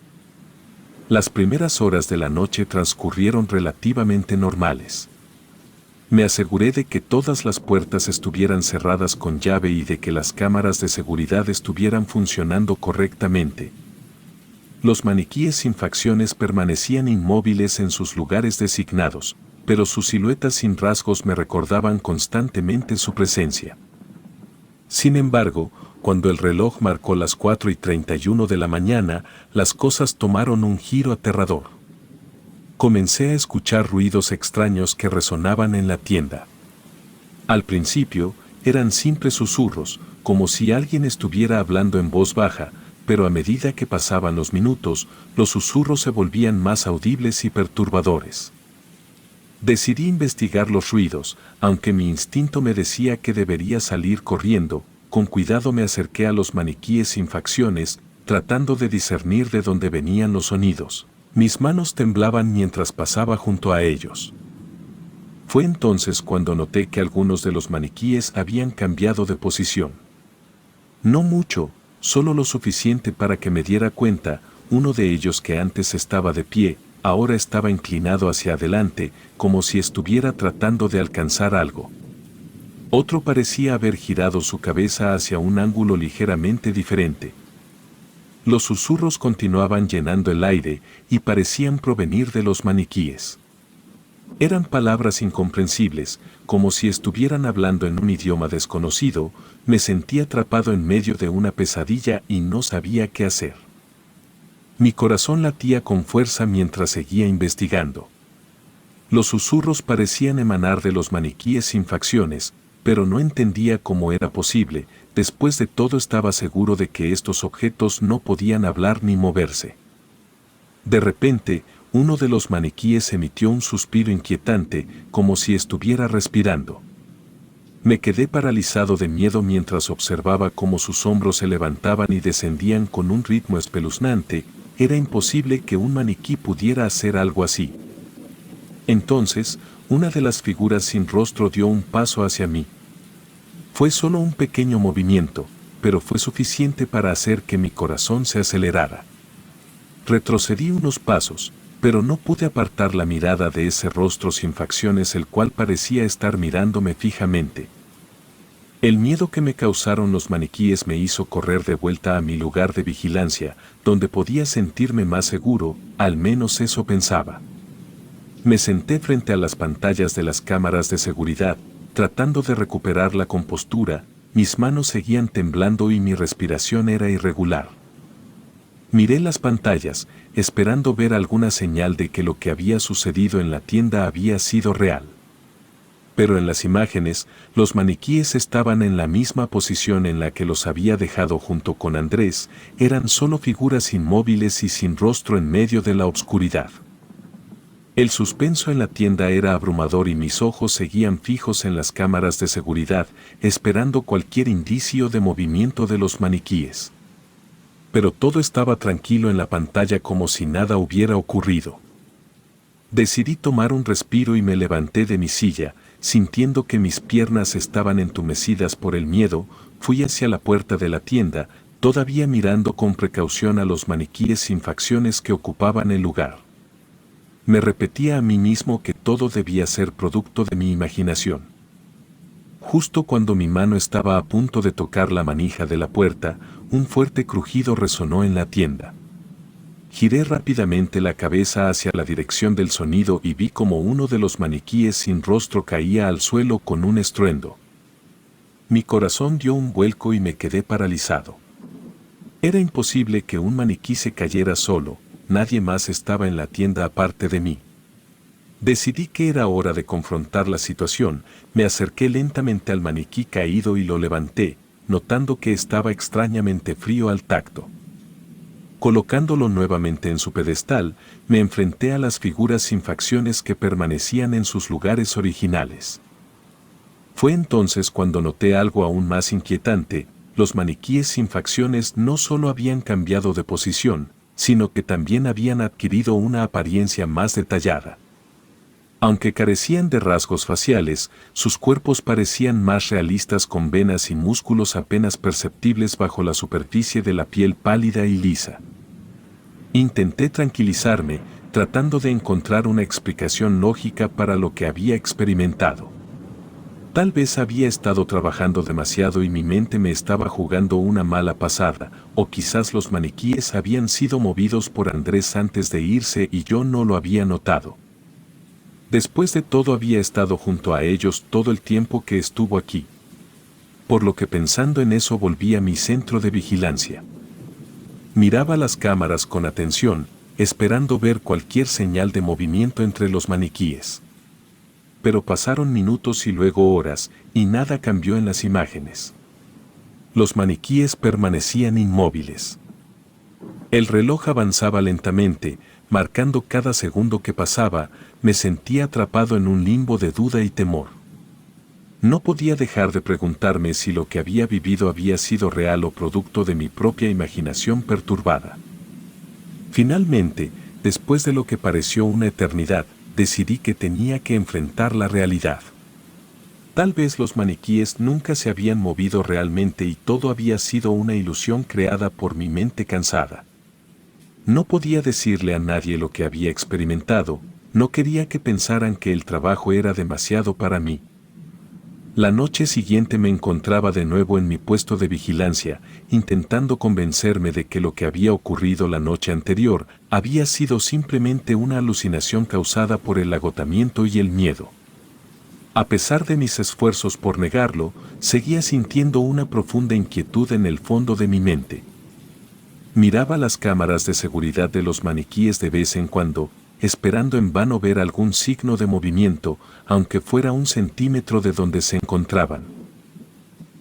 Las primeras horas de la noche transcurrieron relativamente normales. Me aseguré de que todas las puertas estuvieran cerradas con llave y de que las cámaras de seguridad estuvieran funcionando correctamente. Los maniquíes sin facciones permanecían inmóviles en sus lugares designados, pero sus siluetas sin rasgos me recordaban constantemente su presencia. Sin embargo, cuando el reloj marcó las 4:31 de la mañana, las cosas tomaron un giro aterrador. Comencé a escuchar ruidos extraños que resonaban en la tienda. Al principio, eran simples susurros, como si alguien estuviera hablando en voz baja, pero a medida que pasaban los minutos, los susurros se volvían más audibles y perturbadores. Decidí investigar los ruidos, aunque mi instinto me decía que debería salir corriendo. Con cuidado me acerqué a los maniquíes sin facciones, tratando de discernir de dónde venían los sonidos. Mis manos temblaban mientras pasaba junto a ellos. Fue entonces cuando noté que algunos de los maniquíes habían cambiado de posición. No mucho, solo lo suficiente para que me diera cuenta. Uno de ellos, que antes estaba de pie, ahora estaba inclinado hacia adelante, como si estuviera tratando de alcanzar algo. Otro parecía haber girado su cabeza hacia un ángulo ligeramente diferente. Los susurros continuaban llenando el aire y parecían provenir de los maniquíes. Eran palabras incomprensibles, como si estuvieran hablando en un idioma desconocido. Me sentí atrapado en medio de una pesadilla y no sabía qué hacer. Mi corazón latía con fuerza mientras seguía investigando. Los susurros parecían emanar de los maniquíes sin facciones, pero no entendía cómo era posible. Después de todo, estaba seguro de que estos objetos no podían hablar ni moverse. De repente, uno de los maniquíes emitió un suspiro inquietante, como si estuviera respirando. Me quedé paralizado de miedo mientras observaba cómo sus hombros se levantaban y descendían con un ritmo espeluznante. Era imposible que un maniquí pudiera hacer algo así. Entonces, una de las figuras sin rostro dio un paso hacia mí. Fue solo un pequeño movimiento, pero fue suficiente para hacer que mi corazón se acelerara. Retrocedí unos pasos, pero no pude apartar la mirada de ese rostro sin facciones, el cual parecía estar mirándome fijamente. El miedo que me causaron los maniquíes me hizo correr de vuelta a mi lugar de vigilancia, donde podía sentirme más seguro, al menos eso pensaba. Me senté frente a las pantallas de las cámaras de seguridad, tratando de recuperar la compostura. Mis manos seguían temblando y mi respiración era irregular. Miré las pantallas, esperando ver alguna señal de que lo que había sucedido en la tienda había sido real. Pero en las imágenes, los maniquíes estaban en la misma posición en la que los había dejado junto con Andrés. Eran solo figuras inmóviles y sin rostro en medio de la oscuridad. El suspenso en la tienda era abrumador y mis ojos seguían fijos en las cámaras de seguridad, esperando cualquier indicio de movimiento de los maniquíes. Pero todo estaba tranquilo en la pantalla, como si nada hubiera ocurrido. Decidí tomar un respiro y me levanté de mi silla. sintiendo que mis piernas estaban entumecidas por el miedo, fui hacia la puerta de la tienda, todavía mirando con precaución a los maniquíes sin facciones que ocupaban el lugar. Me repetía a mí mismo que todo debía ser producto de mi imaginación. Justo cuando mi mano estaba a punto de tocar la manija de la puerta, un fuerte crujido resonó en la tienda. Giré rápidamente la cabeza hacia la dirección del sonido y vi como uno de los maniquíes sin rostro caía al suelo con un estruendo. Mi corazón dio un vuelco y me quedé paralizado. Era imposible que un maniquí se cayera solo, nadie más estaba en la tienda aparte de mí. Decidí que era hora de confrontar la situación, me acerqué lentamente al maniquí caído y lo levanté, notando que estaba extrañamente frío al tacto. Colocándolo nuevamente en su pedestal, me enfrenté a las figuras sin facciones que permanecían en sus lugares originales. Fue entonces cuando noté algo aún más inquietante: los maniquíes sin facciones no solo habían cambiado de posición, sino que también habían adquirido una apariencia más detallada. Aunque carecían de rasgos faciales, sus cuerpos parecían más realistas, con venas y músculos apenas perceptibles bajo la superficie de la piel pálida y lisa. Intenté tranquilizarme, tratando de encontrar una explicación lógica para lo que había experimentado. Tal vez había estado trabajando demasiado y mi mente me estaba jugando una mala pasada, o quizás los maniquíes habían sido movidos por Andrés antes de irse y yo no lo había notado. Después de todo, había estado junto a ellos todo el tiempo que estuvo aquí. Por lo que, pensando en eso, volví a mi centro de vigilancia. Miraba las cámaras con atención, esperando ver cualquier señal de movimiento entre los maniquíes. Pero pasaron minutos y luego horas, y nada cambió en las imágenes. Los maniquíes permanecían inmóviles. El reloj avanzaba lentamente, marcando cada segundo que pasaba. Me sentía atrapado en un limbo de duda y temor. No podía dejar de preguntarme si lo que había vivido había sido real o producto de mi propia imaginación perturbada. Finalmente, después de lo que pareció una eternidad, decidí que tenía que enfrentar la realidad. Tal vez los maniquíes nunca se habían movido realmente y todo había sido una ilusión creada por mi mente cansada. No podía decirle a nadie lo que había experimentado, no quería que pensaran que el trabajo era demasiado para mí. La noche siguiente me encontraba de nuevo en mi puesto de vigilancia, intentando convencerme de que lo que había ocurrido la noche anterior había sido simplemente una alucinación causada por el agotamiento y el miedo. A pesar de mis esfuerzos por negarlo, seguía sintiendo una profunda inquietud en el fondo de mi mente. Miraba las cámaras de seguridad de los maniquíes de vez en cuando, esperando en vano ver algún signo de movimiento, aunque fuera 1 centímetro de donde se encontraban.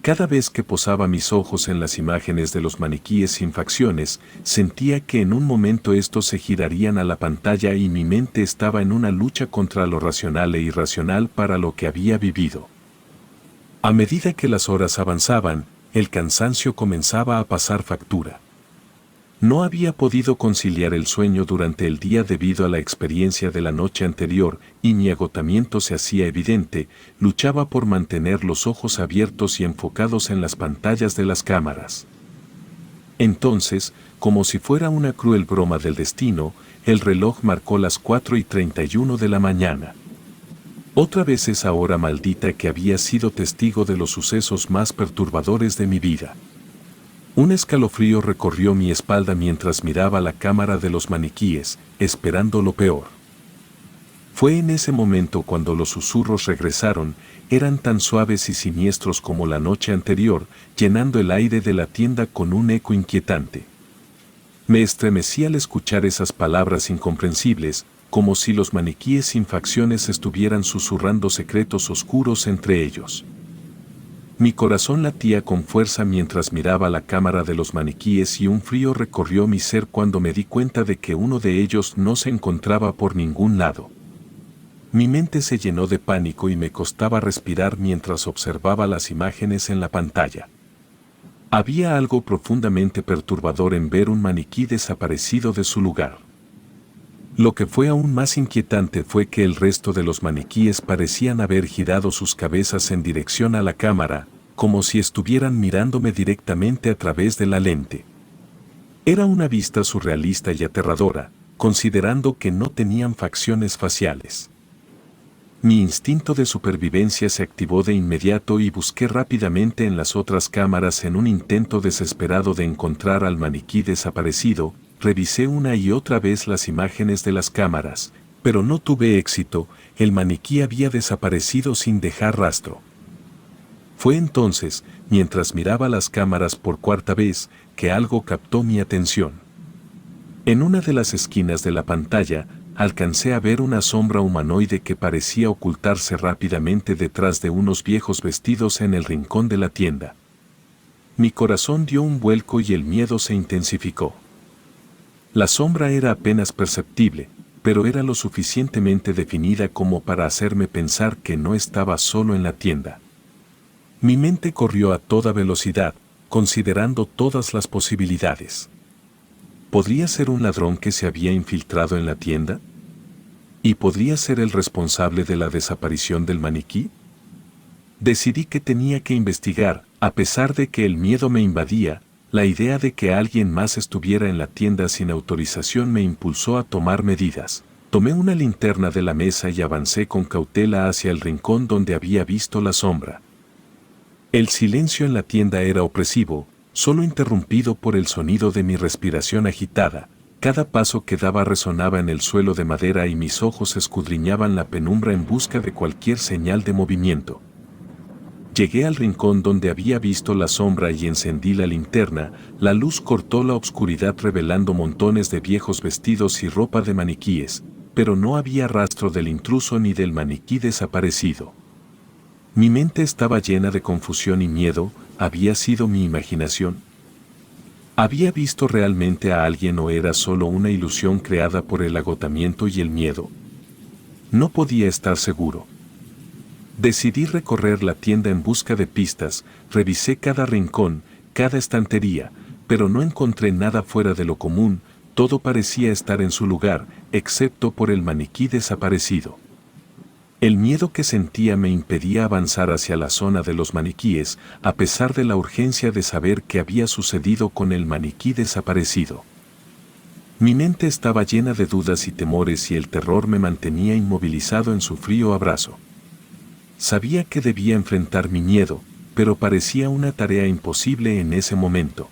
Cada vez que posaba mis ojos en las imágenes de los maniquíes sin facciones, sentía que en un momento estos se girarían a la pantalla y mi mente estaba en una lucha contra lo racional e irracional para lo que había vivido. A medida que las horas avanzaban, el cansancio comenzaba a pasar factura. No había podido conciliar el sueño durante el día debido a la experiencia de la noche anterior, y mi agotamiento se hacía evidente. Luchaba por mantener los ojos abiertos y enfocados en las pantallas de las cámaras. Entonces, como si fuera una cruel broma del destino, el reloj marcó las 4:31 de la mañana. Otra vez esa hora maldita que había sido testigo de los sucesos más perturbadores de mi vida. Un escalofrío recorrió mi espalda mientras miraba la cámara de los maniquíes, esperando lo peor. Fue en ese momento cuando los susurros regresaron, eran tan suaves y siniestros como la noche anterior, llenando el aire de la tienda con un eco inquietante. Me estremecí al escuchar esas palabras incomprensibles, como si los maniquíes sin facciones estuvieran susurrando secretos oscuros entre ellos. Mi corazón latía con fuerza mientras miraba la cámara de los maniquíes y un frío recorrió mi ser cuando me di cuenta de que uno de ellos no se encontraba por ningún lado. Mi mente se llenó de pánico y me costaba respirar mientras observaba las imágenes en la pantalla. Había algo profundamente perturbador en ver un maniquí desaparecido de su lugar. Lo que fue aún más inquietante fue que el resto de los maniquíes parecían haber girado sus cabezas en dirección a la cámara, como si estuvieran mirándome directamente a través de la lente. Era una vista surrealista y aterradora, considerando que no tenían facciones faciales. Mi instinto de supervivencia se activó de inmediato y busqué rápidamente en las otras cámaras en un intento desesperado de encontrar al maniquí desaparecido. Revisé una y otra vez las imágenes de las cámaras, pero no tuve éxito. El maniquí había desaparecido sin dejar rastro. Fue entonces, mientras miraba las cámaras por cuarta vez, que algo captó mi atención. En una de las esquinas de la pantalla, alcancé a ver una sombra humanoide que parecía ocultarse rápidamente detrás de unos viejos vestidos en el rincón de la tienda. Mi corazón dio un vuelco y el miedo se intensificó. La sombra era apenas perceptible, pero era lo suficientemente definida como para hacerme pensar que no estaba solo en la tienda. Mi mente corrió a toda velocidad, considerando todas las posibilidades. ¿Podría ser un ladrón que se había infiltrado en la tienda? ¿Y podría ser el responsable de la desaparición del maniquí? Decidí que tenía que investigar, a pesar de que el miedo me invadía. La idea de que alguien más estuviera en la tienda sin autorización me impulsó a tomar medidas. Tomé una linterna de la mesa y avancé con cautela hacia el rincón donde había visto la sombra. El silencio en la tienda era opresivo, solo interrumpido por el sonido de mi respiración agitada. Cada paso que daba resonaba en el suelo de madera y mis ojos escudriñaban la penumbra en busca de cualquier señal de movimiento. Llegué al rincón donde había visto la sombra y encendí la linterna. La luz cortó la oscuridad revelando montones de viejos vestidos y ropa de maniquíes, pero no había rastro del intruso ni del maniquí desaparecido. Mi mente estaba llena de confusión y miedo. ¿Había sido mi imaginación? ¿Había visto realmente a alguien o era solo una ilusión creada por el agotamiento y el miedo? No podía estar seguro. Decidí recorrer la tienda en busca de pistas. Revisé cada rincón, cada estantería, pero no encontré nada fuera de lo común. Todo parecía estar en su lugar, excepto por el maniquí desaparecido. El miedo que sentía me impedía avanzar hacia la zona de los maniquíes, a pesar de la urgencia de saber qué había sucedido con el maniquí desaparecido. Mi mente estaba llena de dudas y temores y el terror me mantenía inmovilizado en su frío abrazo. Sabía que debía enfrentar mi miedo, pero parecía una tarea imposible en ese momento.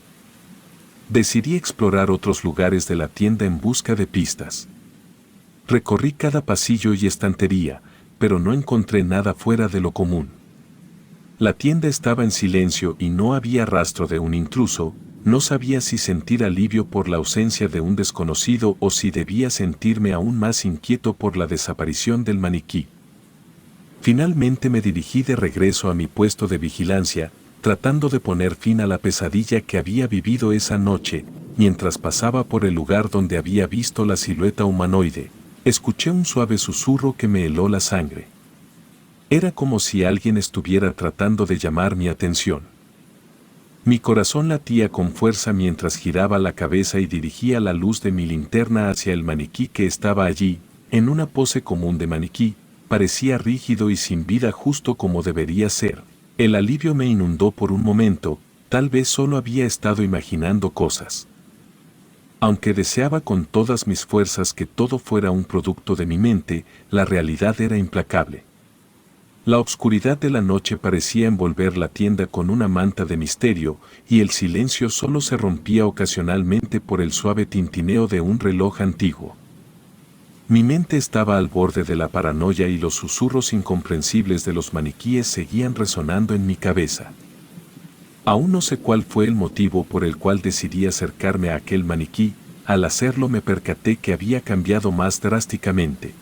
Decidí explorar otros lugares de la tienda en busca de pistas. Recorrí cada pasillo y estantería, pero no encontré nada fuera de lo común. La tienda estaba en silencio y no había rastro de un intruso. No sabía si sentir alivio por la ausencia de un desconocido o si debía sentirme aún más inquieto por la desaparición del maniquí. Finalmente me dirigí de regreso a mi puesto de vigilancia, tratando de poner fin a la pesadilla que había vivido esa noche. Mientras pasaba por el lugar donde había visto la silueta humanoide, escuché un suave susurro que me heló la sangre. Era como si alguien estuviera tratando de llamar mi atención. Mi corazón latía con fuerza mientras giraba la cabeza y dirigía la luz de mi linterna hacia el maniquí que estaba allí, en una pose común de maniquí. Parecía rígido y sin vida justo como debería ser. El alivio me inundó por un momento. Tal vez solo había estado imaginando cosas. Aunque deseaba con todas mis fuerzas que todo fuera un producto de mi mente, la realidad era implacable. La oscuridad de la noche parecía envolver la tienda con una manta de misterio, y el silencio solo se rompía ocasionalmente por el suave tintineo de un reloj antiguo. Mi mente estaba al borde de la paranoia y los susurros incomprensibles de los maniquíes seguían resonando en mi cabeza. Aún no sé cuál fue el motivo por el cual decidí acercarme a aquel maniquí. Al hacerlo me percaté que había cambiado más drásticamente.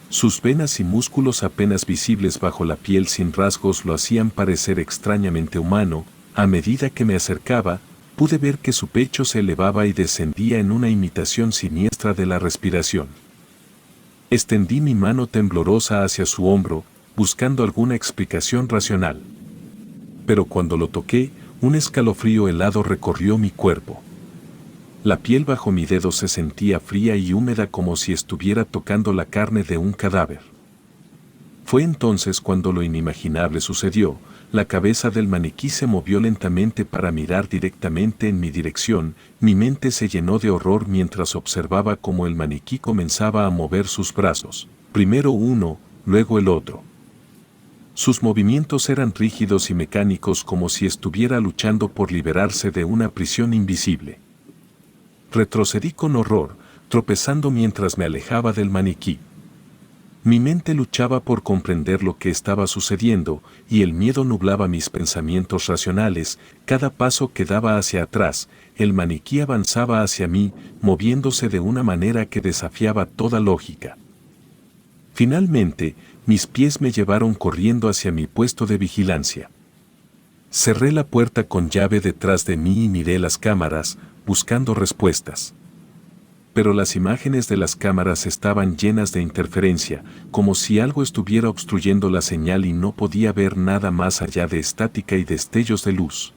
Sus venas y músculos apenas visibles bajo la piel sin rasgos lo hacían parecer extrañamente humano. A medida que me acercaba, pude ver que su pecho se elevaba y descendía en una imitación siniestra de la respiración. Extendí mi mano temblorosa hacia su hombro, buscando alguna explicación racional. Pero cuando lo toqué, un escalofrío helado recorrió mi cuerpo. La piel bajo mi dedo se sentía fría y húmeda como si estuviera tocando la carne de un cadáver. Fue entonces cuando lo inimaginable sucedió. La cabeza del maniquí se movió lentamente para mirar directamente en mi dirección. Mi mente se llenó de horror mientras observaba cómo el maniquí comenzaba a mover sus brazos, primero uno, luego el otro. Sus movimientos eran rígidos y mecánicos como si estuviera luchando por liberarse de una prisión invisible. Retrocedí con horror, tropezando mientras me alejaba del maniquí. Mi mente luchaba por comprender lo que estaba sucediendo, y el miedo nublaba mis pensamientos racionales. Cada paso que daba hacia atrás, el maniquí avanzaba hacia mí, moviéndose de una manera que desafiaba toda lógica. Finalmente, mis pies me llevaron corriendo hacia mi puesto de vigilancia. Cerré la puerta con llave detrás de mí y miré las cámaras, buscando respuestas. Pero las imágenes de las cámaras estaban llenas de interferencia, como si algo estuviera obstruyendo la señal y no podía ver nada más allá de estática y destellos de luz.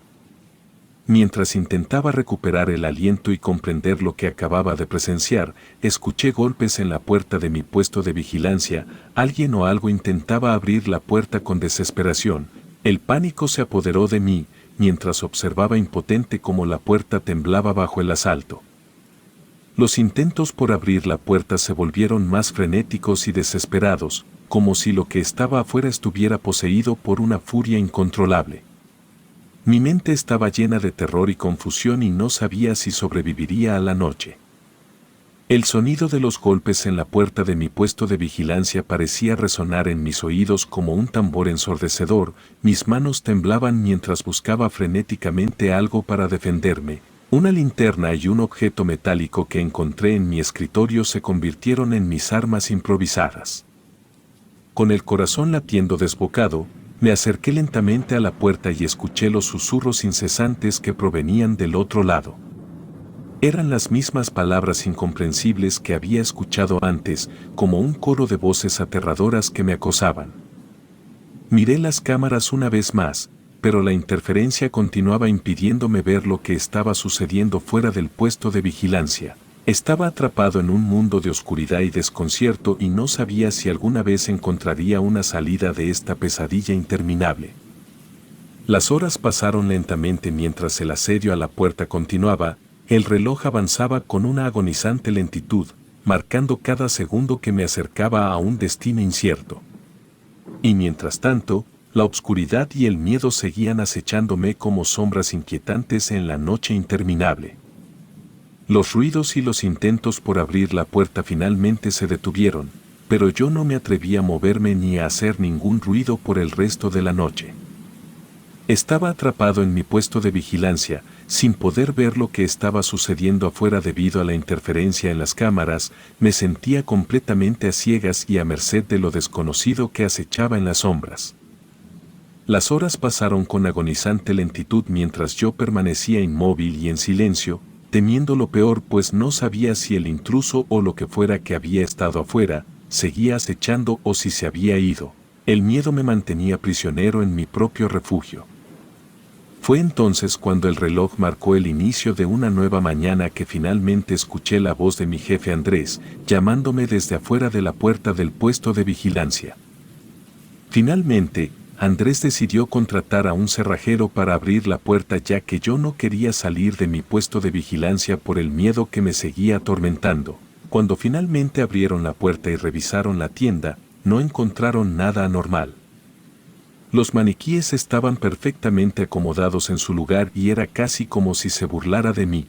Mientras intentaba recuperar el aliento y comprender lo que acababa de presenciar, escuché golpes en la puerta de mi puesto de vigilancia. Alguien o algo intentaba abrir la puerta con desesperación. El pánico se apoderó de mí, mientras observaba impotente cómo la puerta temblaba bajo el asalto. Los intentos por abrir la puerta se volvieron más frenéticos y desesperados, como si lo que estaba afuera estuviera poseído por una furia incontrolable. Mi mente estaba llena de terror y confusión y no sabía si sobreviviría a la noche. El sonido de los golpes en la puerta de mi puesto de vigilancia parecía resonar en mis oídos como un tambor ensordecedor. Mis manos temblaban mientras buscaba frenéticamente algo para defenderme. Una linterna y un objeto metálico que encontré en mi escritorio se convirtieron en mis armas improvisadas. Con el corazón latiendo desbocado, me acerqué lentamente a la puerta y escuché los susurros incesantes que provenían del otro lado. Eran las mismas palabras incomprensibles que había escuchado antes, como un coro de voces aterradoras que me acosaban. Miré las cámaras una vez más, pero la interferencia continuaba impidiéndome ver lo que estaba sucediendo fuera del puesto de vigilancia. Estaba atrapado en un mundo de oscuridad y desconcierto y no sabía si alguna vez encontraría una salida de esta pesadilla interminable. Las horas pasaron lentamente mientras el asedio a la puerta continuaba. El reloj avanzaba con una agonizante lentitud, marcando cada segundo que me acercaba a un destino incierto. Y mientras tanto, la oscuridad y el miedo seguían acechándome como sombras inquietantes en la noche interminable. Los ruidos y los intentos por abrir la puerta finalmente se detuvieron, pero yo no me atreví a moverme ni a hacer ningún ruido por el resto de la noche. Estaba atrapado en mi puesto de vigilancia, sin poder ver lo que estaba sucediendo afuera debido a la interferencia en las cámaras. Me sentía completamente a ciegas y a merced de lo desconocido que acechaba en las sombras. Las horas pasaron con agonizante lentitud mientras yo permanecía inmóvil y en silencio, temiendo lo peor, pues no sabía si el intruso o lo que fuera que había estado afuera seguía acechando o si se había ido. El miedo me mantenía prisionero en mi propio refugio. Fue entonces cuando el reloj marcó el inicio de una nueva mañana que finalmente escuché la voz de mi jefe Andrés, llamándome desde afuera de la puerta del puesto de vigilancia. Finalmente, Andrés decidió contratar a un cerrajero para abrir la puerta, ya que yo no quería salir de mi puesto de vigilancia por el miedo que me seguía atormentando. Cuando finalmente abrieron la puerta y revisaron la tienda, no encontraron nada anormal. Los maniquíes estaban perfectamente acomodados en su lugar y era casi como si se burlara de mí.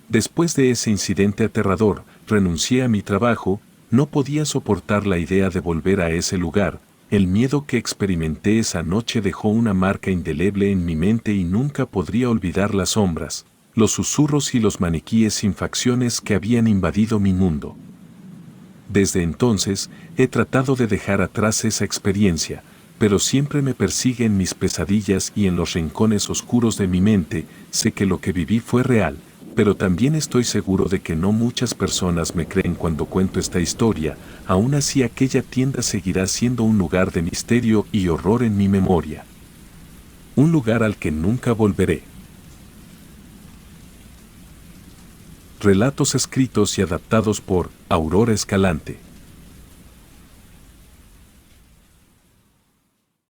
Después de ese incidente aterrador, renuncié a mi trabajo. No podía soportar la idea de volver a ese lugar. El miedo que experimenté esa noche dejó una marca indeleble en mi mente y nunca podría olvidar las sombras, los susurros y los maniquíes sin facciones que habían invadido mi mundo. Desde entonces, he tratado de dejar atrás esa experiencia, pero siempre me persigue en mis pesadillas y en los rincones oscuros de mi mente. Sé que lo que viví fue real, pero también estoy seguro de que no muchas personas me creen cuando cuento esta historia. Aún así, aquella tienda seguirá siendo un lugar de misterio y horror en mi memoria. Un lugar al que nunca volveré. Relatos escritos y adaptados por Aurora Escalante.